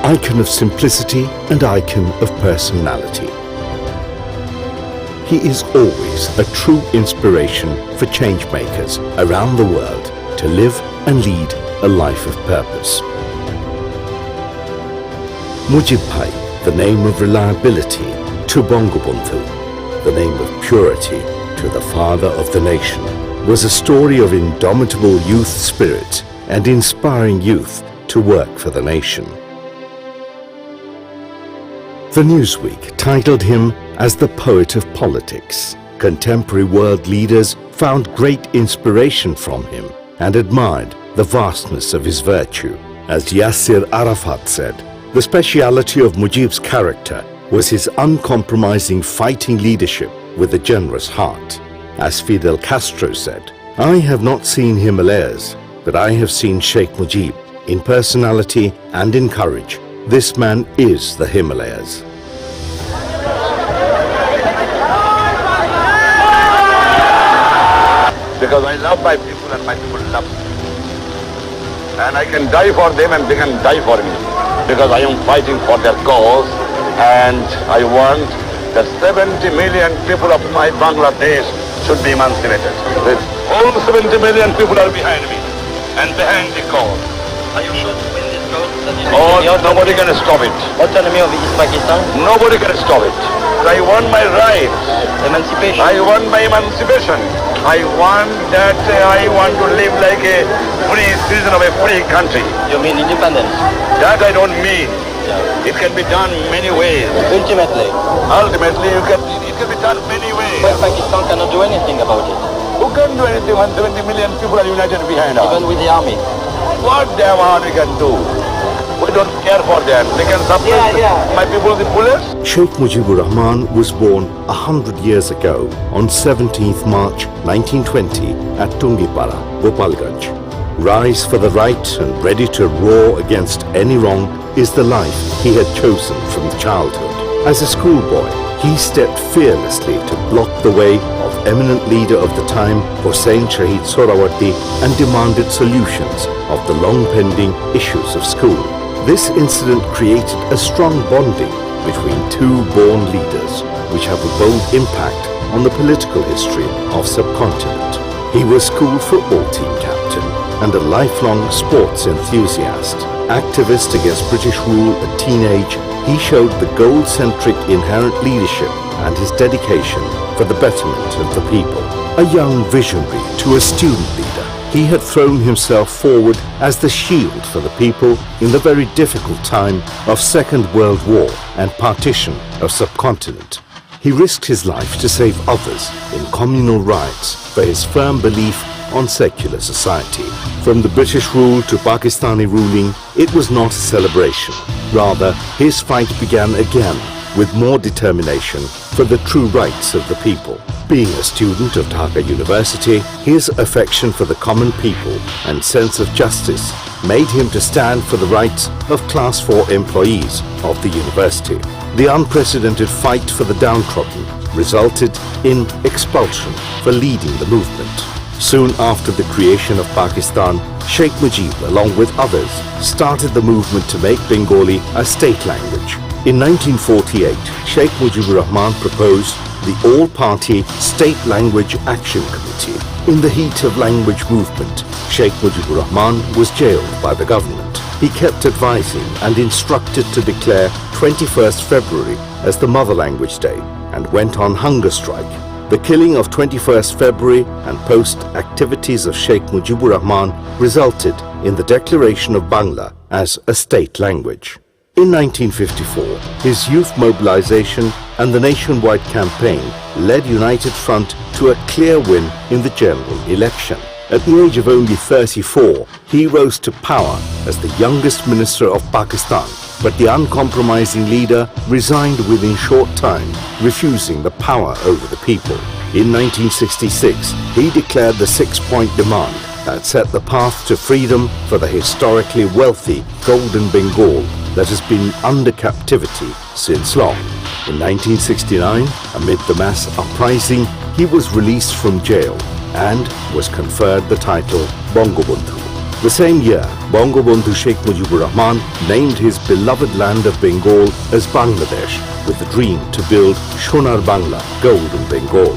Icon of simplicity and icon of personality. He is always a true inspiration for change makers around the world to live and lead a life of purpose. Mujib Bhai, the name of reliability to Bangabandhu, the name of purity to the father of the nation, was a story of indomitable youth spirit and inspiring youth to work for the nation. The Newsweek titled him as the poet of politics. Contemporary world leaders found great inspiration from him and admired the vastness of his virtue. As Yasser Arafat said, the speciality of Mujib's character was his uncompromising fighting leadership with a generous heart. As Fidel Castro said, I have not seen Himalayas, but I have seen Sheikh Mujib. In personality and in courage, this man is the Himalayas. Because I love my people and my people love me. And I can die for them and they can die for me. Because I am fighting for their cause and I want that 70 million people of my Bangladesh should be emancipated. All 70 million people are behind me and behind the cause. Are you sure to win this cause? Oh, nobody can stop it. Autonomy of East Pakistan? Nobody can stop it. I want my rights. Emancipation? I want my emancipation. I want to live like a free citizen of a free country. You mean independence? That I don't mean. Yeah. It can be done many ways. Ultimately? Ultimately, it can be done many ways. But Pakistan cannot do anything about it. Who can do anything when 70 million people are united behind us? Even with the army. What damn army can do? We don't care for them. They can suppress my people with bullets. Sheikh Mujibur Rahman was born 100 years ago on 17th March 1920 at Tungipara, Gopalganj. Rise for the right and ready to roar against any wrong is the life he had chosen from childhood. As a schoolboy, he stepped fearlessly to block the way of eminent leader of the time, Hossein Shahid Sohrawardi, and demanded solutions of the long-pending issues of school. This incident created a strong bonding between two born leaders, which have a bold impact on the political history of subcontinent. He was school football team captain and a lifelong sports enthusiast. Activist against British rule at teenage, he showed the goal-centric inherent leadership and his dedication for the betterment of the people. A young visionary to a student leader, he had thrown himself forward as the shield for the people in the very difficult time of Second World War and partition of subcontinent. He risked his life to save others in communal riots for his firm belief on secular society. From the British rule to Pakistani ruling, it was not a celebration. Rather, his fight began again with more determination for the true rights of the people. Being a student of Dhaka University, his affection for the common people and sense of justice made him to stand for the rights of Class 4 employees of the university. The unprecedented fight for the downtrodden resulted in expulsion for leading the movement. Soon after the creation of Pakistan, Sheikh Mujib, along with others, started the movement to make Bengali a state language. In 1948, Sheikh Mujibur Rahman proposed the All-Party State Language Action Committee. In the heat of language movement, Sheikh Mujibur Rahman was jailed by the government. He kept advising and instructed to declare 21st February as the Mother Language Day and went on hunger strike. The killing of 21st February and post-activities of Sheikh Mujibur Rahman resulted in the declaration of Bangla as a state language. In 1954, his youth mobilization and the nationwide campaign led United Front to a clear win in the general election. At the age of only 34, he rose to power as the youngest minister of Pakistan, but the uncompromising leader resigned within short time, refusing the power over the people. In 1966, he declared the 6-point demand that set the path to freedom for the historically wealthy Golden Bengal that has been under captivity since long. In 1969, amid the mass uprising, he was released from jail. and was conferred the title Bangabandhu. The same year, Bangabandhu Sheikh Mujibur Rahman named his beloved land of Bengal as Bangladesh, with the dream to build Sonar Bangla, Golden Bengal.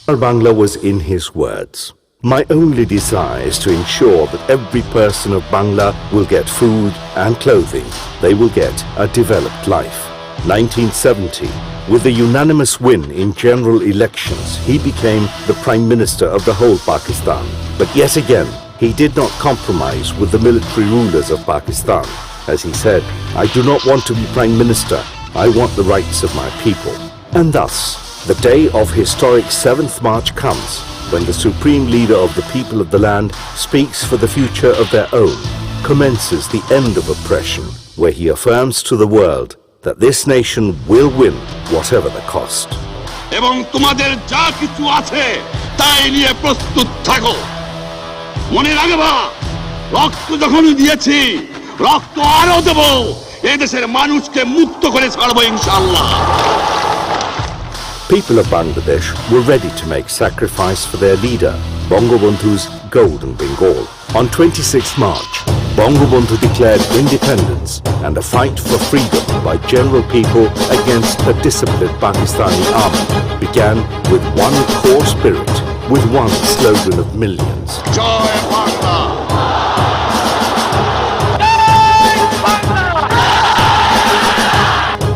Sonar Bangla was in his words. My only desire is to ensure that every person of Bangla will get food and clothing. They will get a developed life. 1970, with a unanimous win in general elections, he became the Prime Minister of the whole Pakistan. But yet again, he did not compromise with the military rulers of Pakistan. As he said, I do not want to be Prime Minister, I want the rights of my people. And thus, the day of historic 7th March comes, when the supreme leader of the people of the land speaks for the future of their own, commences the end of oppression, where he affirms to the world that this nation will win whatever the cost. এবং তোমাদের যা কিছু আছে তাই নিয়ে প্রস্তুত থাকো মনে রাখবা রক্ত যখন দিয়েছি রক্ত আরো দেব এই দেশের মানুষকে মুক্ত করে ছাড়বো ইনশাআল্লাহ People of Bangladesh were ready to make sacrifice for their leader, Bangabandhu's Golden Bengal. On 26 March, Bangabandhu declared independence and a fight for freedom by general people against a disciplined Pakistani army began with one core spirit, with one slogan of millions. Joy Bangla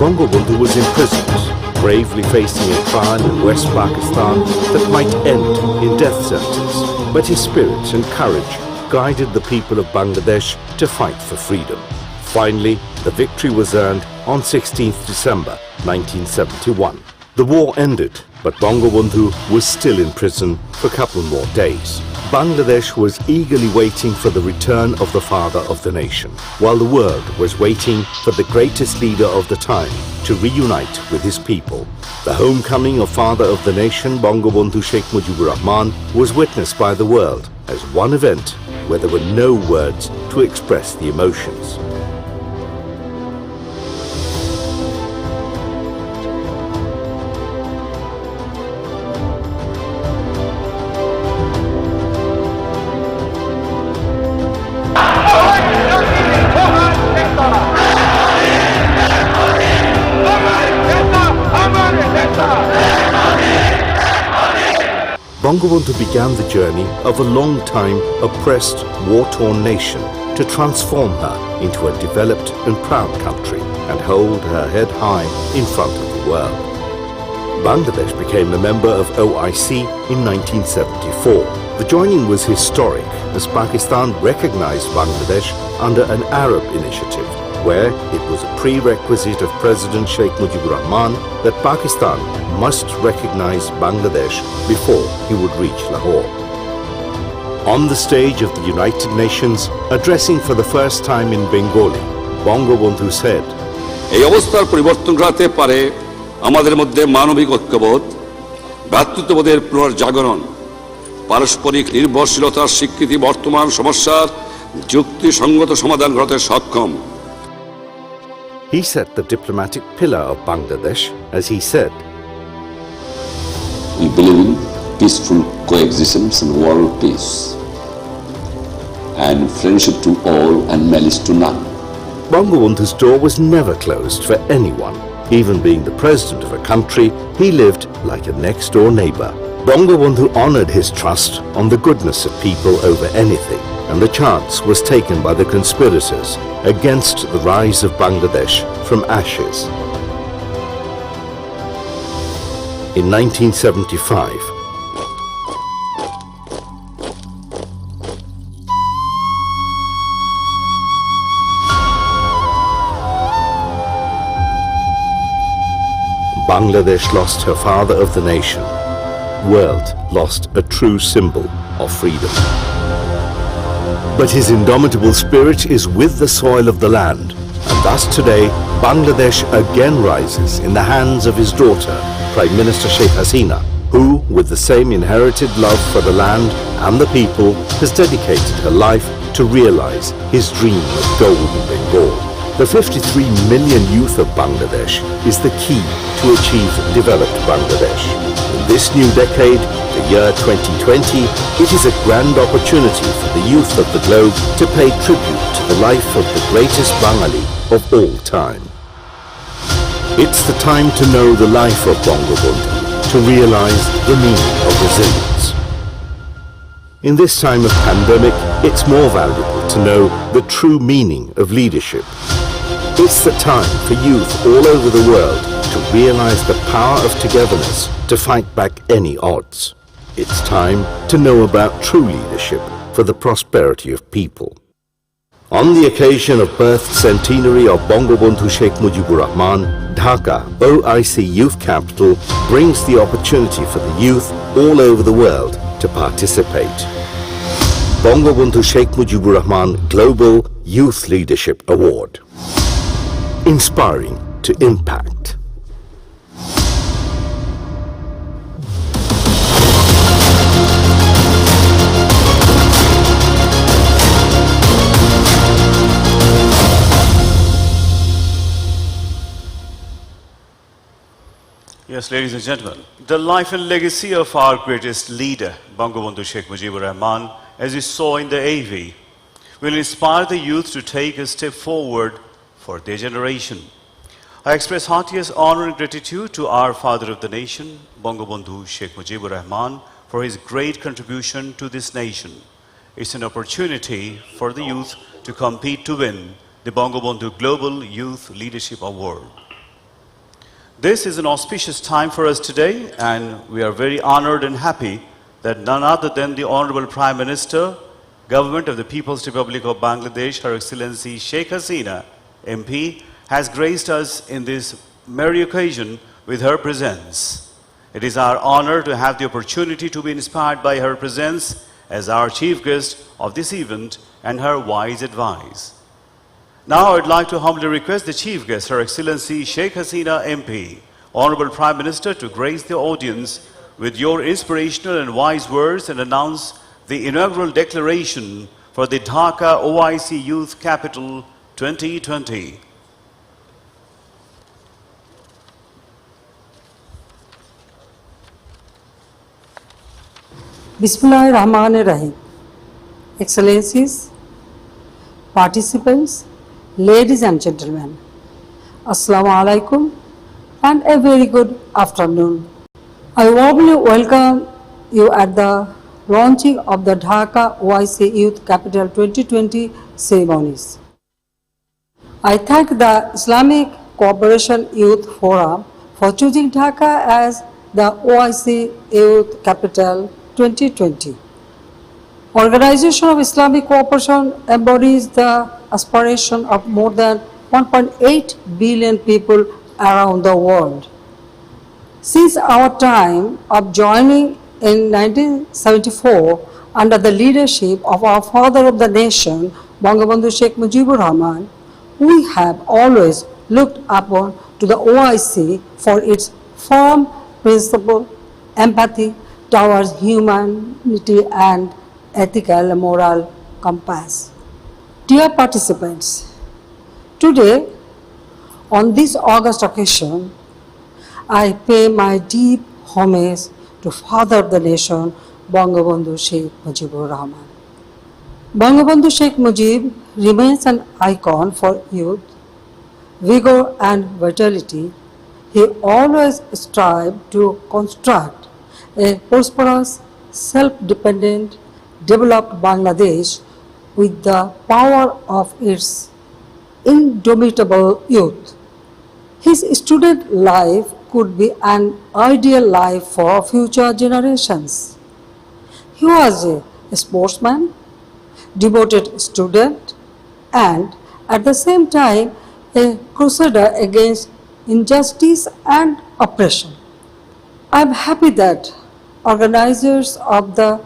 Bangabandhu was imprisoned, bravely facing a trial in West Pakistan that might end in death sentence. But his spirit and courage guided the people of Bangladesh to fight for freedom. Finally, the victory was earned on 16th December 1971. The war ended, but Bangabandhu was still in prison for a couple more days. Bangladesh was eagerly waiting for the return of the father of the nation, while the world was waiting for the greatest leader of the time to reunite with his people. The homecoming of father of the nation, Bangabandhu Sheikh Mujibur Rahman, was witnessed by the world as one event where there were no words to express the emotions. Bangabandhu began the journey of a long-time oppressed, war-torn nation to transform her into a developed and proud country and hold her head high in front of the world. Bangladesh became a member of OIC in 1974. The joining was historic as Pakistan recognized Bangladesh under an Arab initiative, where it was a prerequisite of President Sheikh Mujibur Rahman that Pakistan must recognize Bangladesh before he would reach Lahore. On the stage of the United Nations, addressing for the first time in Bengali, Bangabandhu said, এই অবস্থার পরিবর্তন ঘটাতে পারে আমাদের মধ্যে মানবিক ঐক্যবোধ, ভ্রাতৃত্ববোধের পুনর্জাগরণ, পারস্পরিক নির্ভরশীলতার স্বীকৃতি বর্তমান সমস্যার যুক্তিসঙ্গত সমাধান ঘটাতে সক্ষম। He set the diplomatic pillar of Bangladesh as he said, We believe in peaceful coexistence and world peace, and friendship to all and malice to none. Bangabandhu's door was never closed for anyone. Even being the president of a country, he lived like a next-door neighbor. Bangabandhu honored his trust on the goodness of people over anything, and the chance was taken by the conspirators against the rise of Bangladesh from ashes. In 1975, Bangladesh lost her father of the nation. World lost a true symbol of freedom. But his indomitable spirit is with the soil of the land, and thus today Bangladesh again rises in the hands of his daughter, Prime Minister Sheikh Hasina, who, with the same inherited love for the land and the people, has dedicated her life to realize his dream of Golden Bengal. The 53 million youth of Bangladesh is the key to achieve developed Bangladesh. In this new decade, the year 2020, it is a grand opportunity for the youth of the globe to pay tribute to the life of the greatest Bangali of all time. It's the time to know the life of Bangabandhu, to realize the meaning of resilience. In this time of pandemic, it's more valuable to know the true meaning of leadership. It's the time for youth all over the world to realize the power of togetherness to fight back any odds. It's time to know about true leadership for the prosperity of people. On the occasion of birth centenary of Bangabandhu Sheikh Mujibur Rahman, Dhaka, OIC Youth Capital, brings the opportunity for the youth all over the world to participate. Bangabandhu Sheikh Mujibur Rahman Global Youth Leadership Award. Inspiring to impact. Yes, ladies and gentlemen, the life and legacy of our greatest leader, Bangabandhu Sheikh Mujibur Rahman, as you saw in the AV, will inspire the youth to take a step forward for their generation. I express heartiest honor and gratitude to our father of the nation, Bangabandhu Sheikh Mujibur Rahman, for his great contribution to this nation. It's an opportunity for the youth to compete to win the Bangabandhu Global Youth Leadership Award. This is an auspicious time for us today, and we are very honored and happy that none other than the Honorable Prime Minister, Government of the People's Republic of Bangladesh, Her Excellency Sheikh Hasina, MP, has graced us in this merry occasion with her presence. It is our honor to have the opportunity to be inspired by her presence as our chief guest of this event and her wise advice. Now I would like to humbly request the Chief Guest, Her Excellency Sheikh Hasina MP, Honorable Prime Minister, to grace the audience with your inspirational and wise words and announce the inaugural declaration for the Dhaka OIC Youth Capital 2020. Bismillahirrahmanirrahim. Excellencies, participants, ladies and gentlemen, Assalamu alaikum and a very good afternoon. I warmly welcome you at the launching of the Dhaka OIC Youth Capital 2020 ceremonies. I thank the Islamic Cooperation Youth Forum for choosing Dhaka as the OIC Youth Capital 2020. Organization of Islamic Cooperation embodies the aspiration of more than 1.8 billion people around the world. Since our time of joining in 1974 under the leadership of our father of the nation, Bangabandhu Sheikh Mujibur Rahman, we have always looked upon to the OIC for its firm principle, empathy towards humanity and ethical and moral compass. Dear participants, today on this august occasion, I pay my deep homage to Father of the Nation, Bangabandhu Sheikh Mujibur Rahman. Bangabandhu Sheikh Mujib remains an icon for youth, vigor and vitality. He always strived to construct a prosperous, self-dependent, developed Bangladesh with the power of its indomitable youth. His student life could be an ideal life for future generations. He was a sportsman, devoted student, and at the same time a crusader against injustice and oppression. I am happy that organizers of the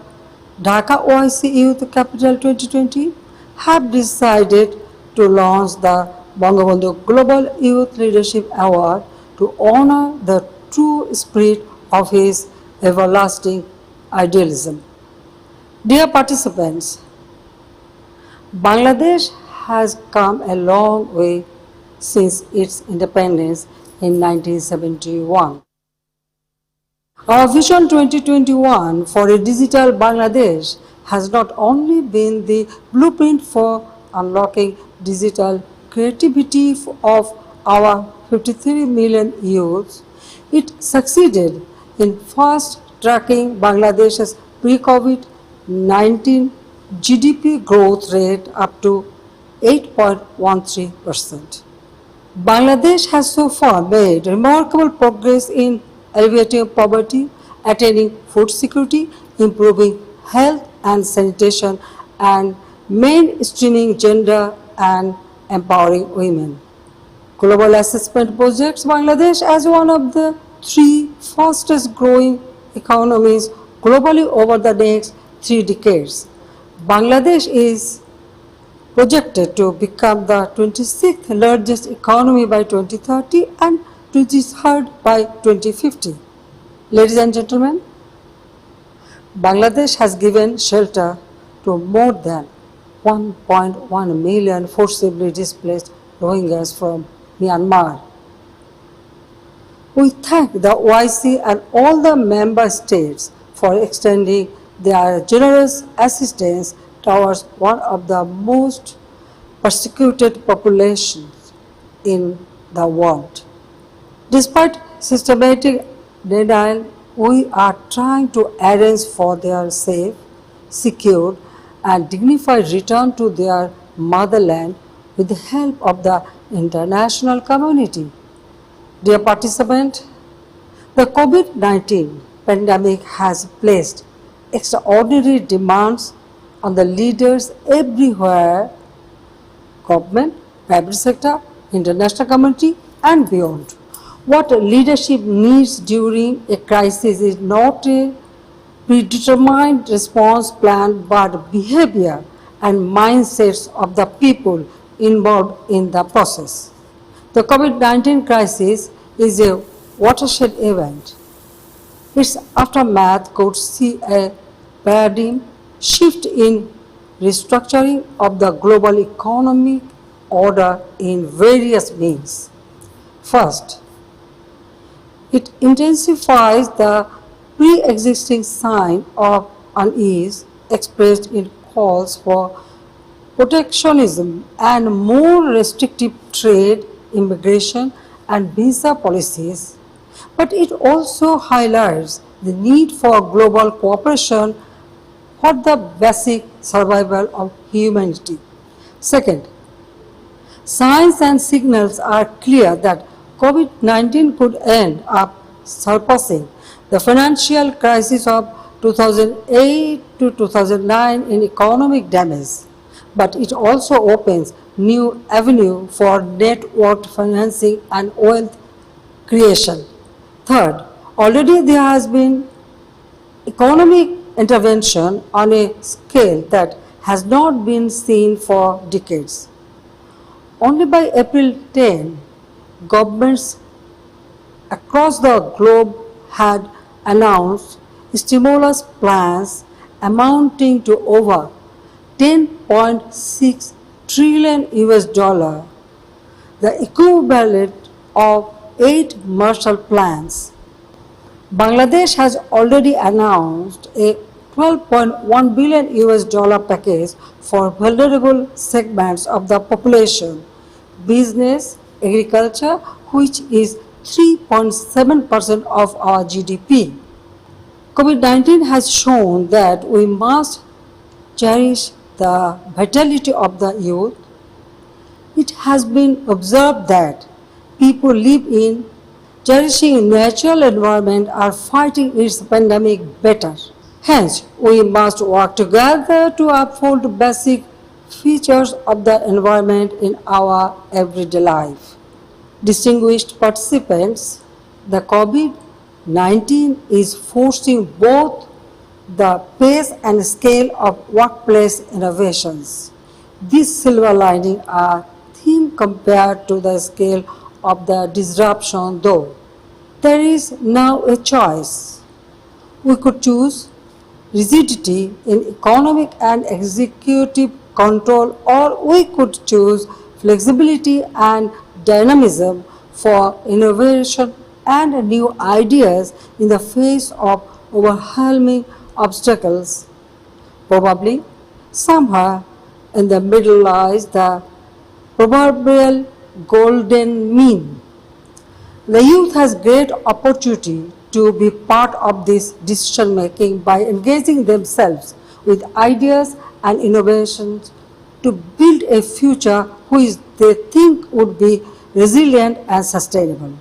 Dhaka OIC Youth Capital 2020 have decided to launch the Bangabandhu Global Youth Leadership Award to honor the true spirit of his everlasting idealism. Dear participants, Bangladesh has come a long way since its independence in 1971. Our Vision 2021 for a digital Bangladesh has not only been the blueprint for unlocking digital creativity of our 53 million youths, it succeeded in fast-tracking Bangladesh's pre-COVID-19 GDP growth rate up to 8.13%. Bangladesh has so far made remarkable progress in alleviating poverty, attaining food security, improving health and sanitation, and mainstreaming gender and empowering women. Global Assessment projects Bangladesh as one of the 3 fastest growing economies globally over the next 3 decades. Bangladesh is projected to become the 26th largest economy by 2030 and 23rd by 2050. Ladies and gentlemen, Bangladesh has given shelter to more than 1.1 million forcibly displaced Rohingyas from Myanmar. We thank the OIC and all the member states for extending their generous assistance towards one of the most persecuted populations in the world. Despite systematic denial, we are trying to arrange for their safe, secure, and dignified return to their motherland with the help of the international community. Dear participants, the COVID-19 pandemic has placed extraordinary demands on the leaders everywhere, government, private sector, international community, and beyond. What leadership needs during a crisis is not a predetermined response plan, but behavior and mindsets of the people involved in the process. The COVID-19 crisis is a watershed event. Its aftermath could see a paradigm shift in restructuring of the global economic order in various means. First, it intensifies the pre-existing sign of unease expressed in calls for protectionism and more restrictive trade, immigration, and visa policies, but it also highlights the need for global cooperation for the basic survival of humanity. Second, signs and signals are clear that COVID-19 could end up surpassing the financial crisis of 2008 to 2009 in economic damage, but it also opens new avenue for networked financing and wealth creation. Third, already there has been economic intervention on a scale that has not been seen for decades. Only by April 10, governments across the globe had announced stimulus plans amounting to over 10.6 trillion US dollar, the equivalent of 8 Marshall Plans. Bangladesh has already announced a 12.1 billion US dollar package for vulnerable segments of the population, business, agriculture, which is 3.7% of our GDP. COVID-19 has shown that we must cherish the vitality of the youth. It has been observed that people live in cherishing natural environment are fighting its pandemic better. Hence, we must work together to uphold basic features of the environment in our everyday life. Distinguished participants, the COVID-19 is forcing both the pace and scale of workplace innovations. These silver linings are thin compared to the scale of the disruption, though. There is now a choice. We could choose rigidity in economic and executive control, or we could choose flexibility and dynamism for innovation and new ideas in the face of overwhelming obstacles. Probably, somewhere in the middle lies the proverbial golden mean. The youth has great opportunity to be part of this decision making by engaging themselves with ideas and innovations to build a future which they think would be resilient and sustainable.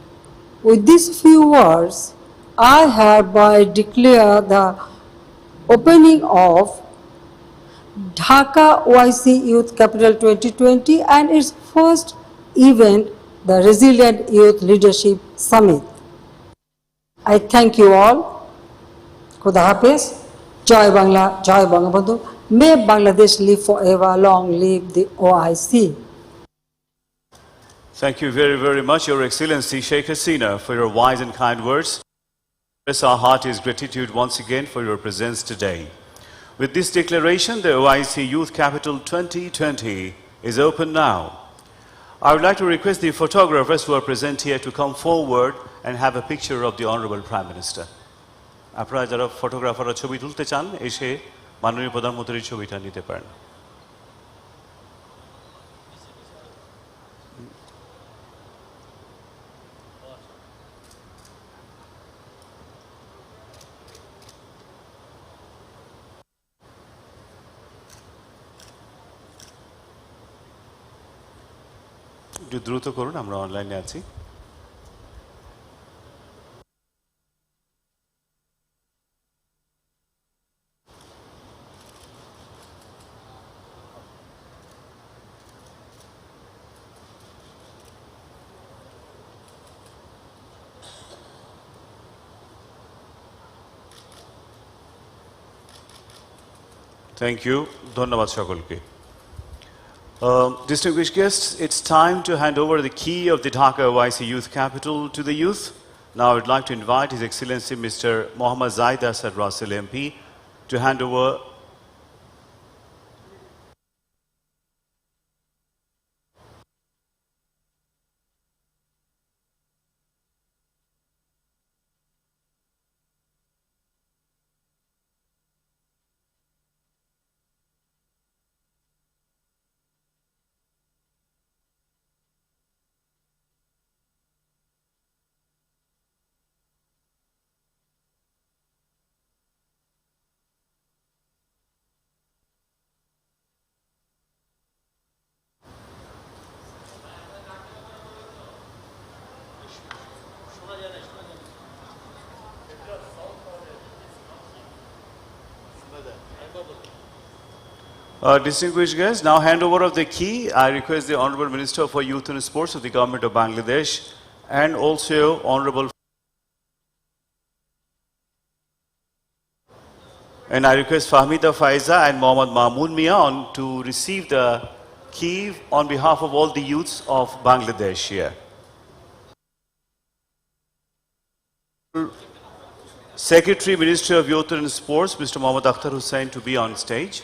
With these few words, I hereby declare the opening of Dhaka OIC Youth Capital 2020 and its first event, the Resilient Youth Leadership Summit. I thank you all. Khuda Hafiz. Jai Bangla, Jai Bangabandhu. May Bangladesh live forever. Long live the OIC. Thank you very, very much, Your Excellency Sheikh Hasina, for your wise and kind words. Express our heartiest gratitude once again for your presence today. With this declaration, the OIC Youth Capital 2020 is open now. I would like to request the photographers who are present here to come forward and have a picture of the Honorable Prime Minister. আপনারা যারা ফটোগ্রাফাররা ছবি তুলতে চান এসে মাননীয় প্রধানমন্ত্রীর ছবিটা নিতে পারেন। একটু দ্রুত করুন, আমরা অনলাইনে আছি। Thank you. ধন্যবাদ সকলকে। Distinguished guests, it's time to hand over the key of the Dhaka OIC Youth Capital to the youth. Now I would like to invite His Excellency Mr. Mohammad Zaid Asad Rasil MP to hand over distinguished guests, now handover of the key. I request the Honorable Minister for Youth and Sports of the Government of Bangladesh and also Honorable and I request Fahmida Faiza and Mohammad Mahmood Mian to receive the key on behalf of all the youths of Bangladesh here. Secretary, Ministry of Youth and Sports, Mr. Mohammad Akhtar Hussain, to be on stage.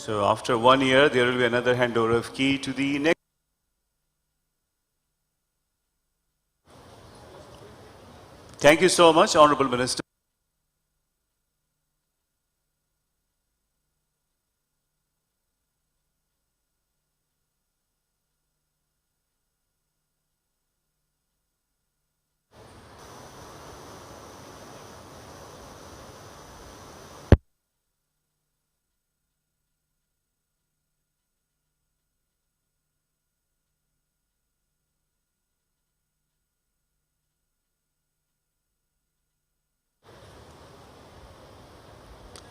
So after 1 year, there will be another handover of key to the next. Thank you so much, Honorable Minister.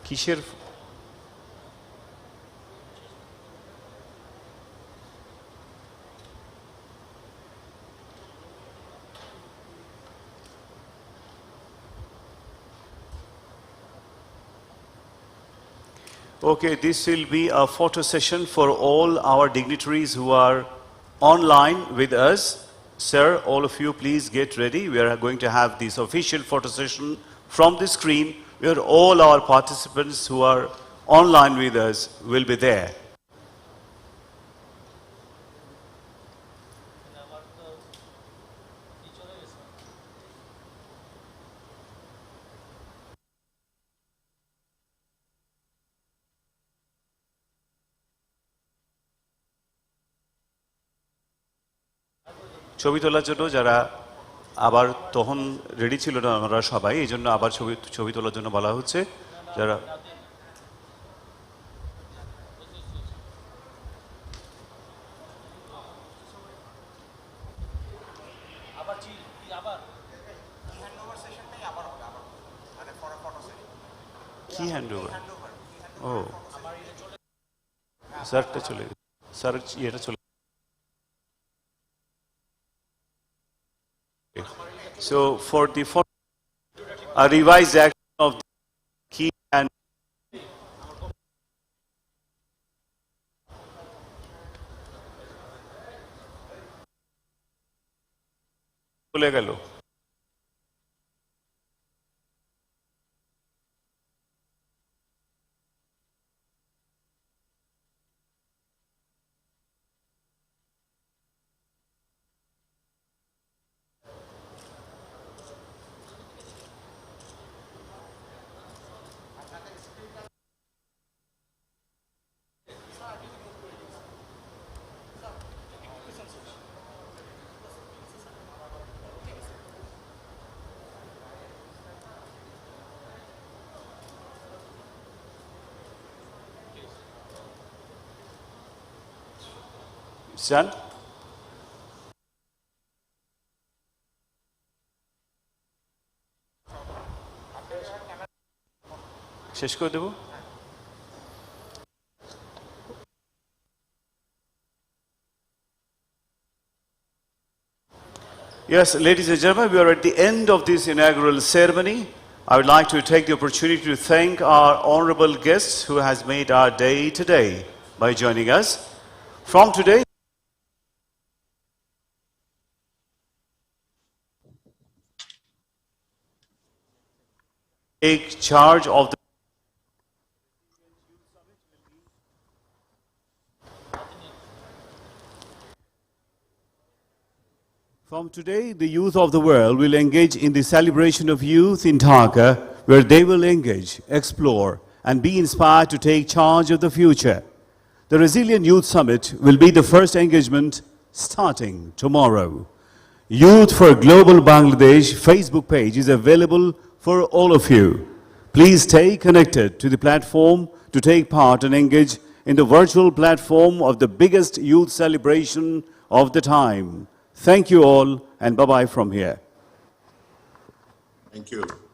কিসের Okay, this will be a photo session for all our dignitaries who are online with us. Sir, all of you please get ready. We are going to have this official photo session from the screen where all our participants who are online with us will be there. ছবি তোলার জন্য যারা আবার তখন ready ছিল না আমরা সবাই এই জন্য আবার ছবি তোলার জন্য বলা হচ্ছে যারা কি হ্যান্ডওভার ও স্যারটা চলে স্যার এটা চলে So for the a revised action of the key and চলে গেল Son? শেষ করে দেব Yes, ladies and gentlemen, we are at the end of this inaugural ceremony. I would like to take the opportunity to thank our honorable guests who has made our day today by joining us. From today, take charge of the From today, the youth of the world will engage in the celebration of youth in Dhaka, where they will engage, explore, and be inspired to take charge of the future. The Resilient Youth Summit will be the first engagement starting tomorrow. Youth for Global Bangladesh Facebook page is available for all of you. Please stay connected to the platform to take part and engage in the virtual platform of the biggest youth celebration of the time. Thank you all and bye-bye from here. Thank you.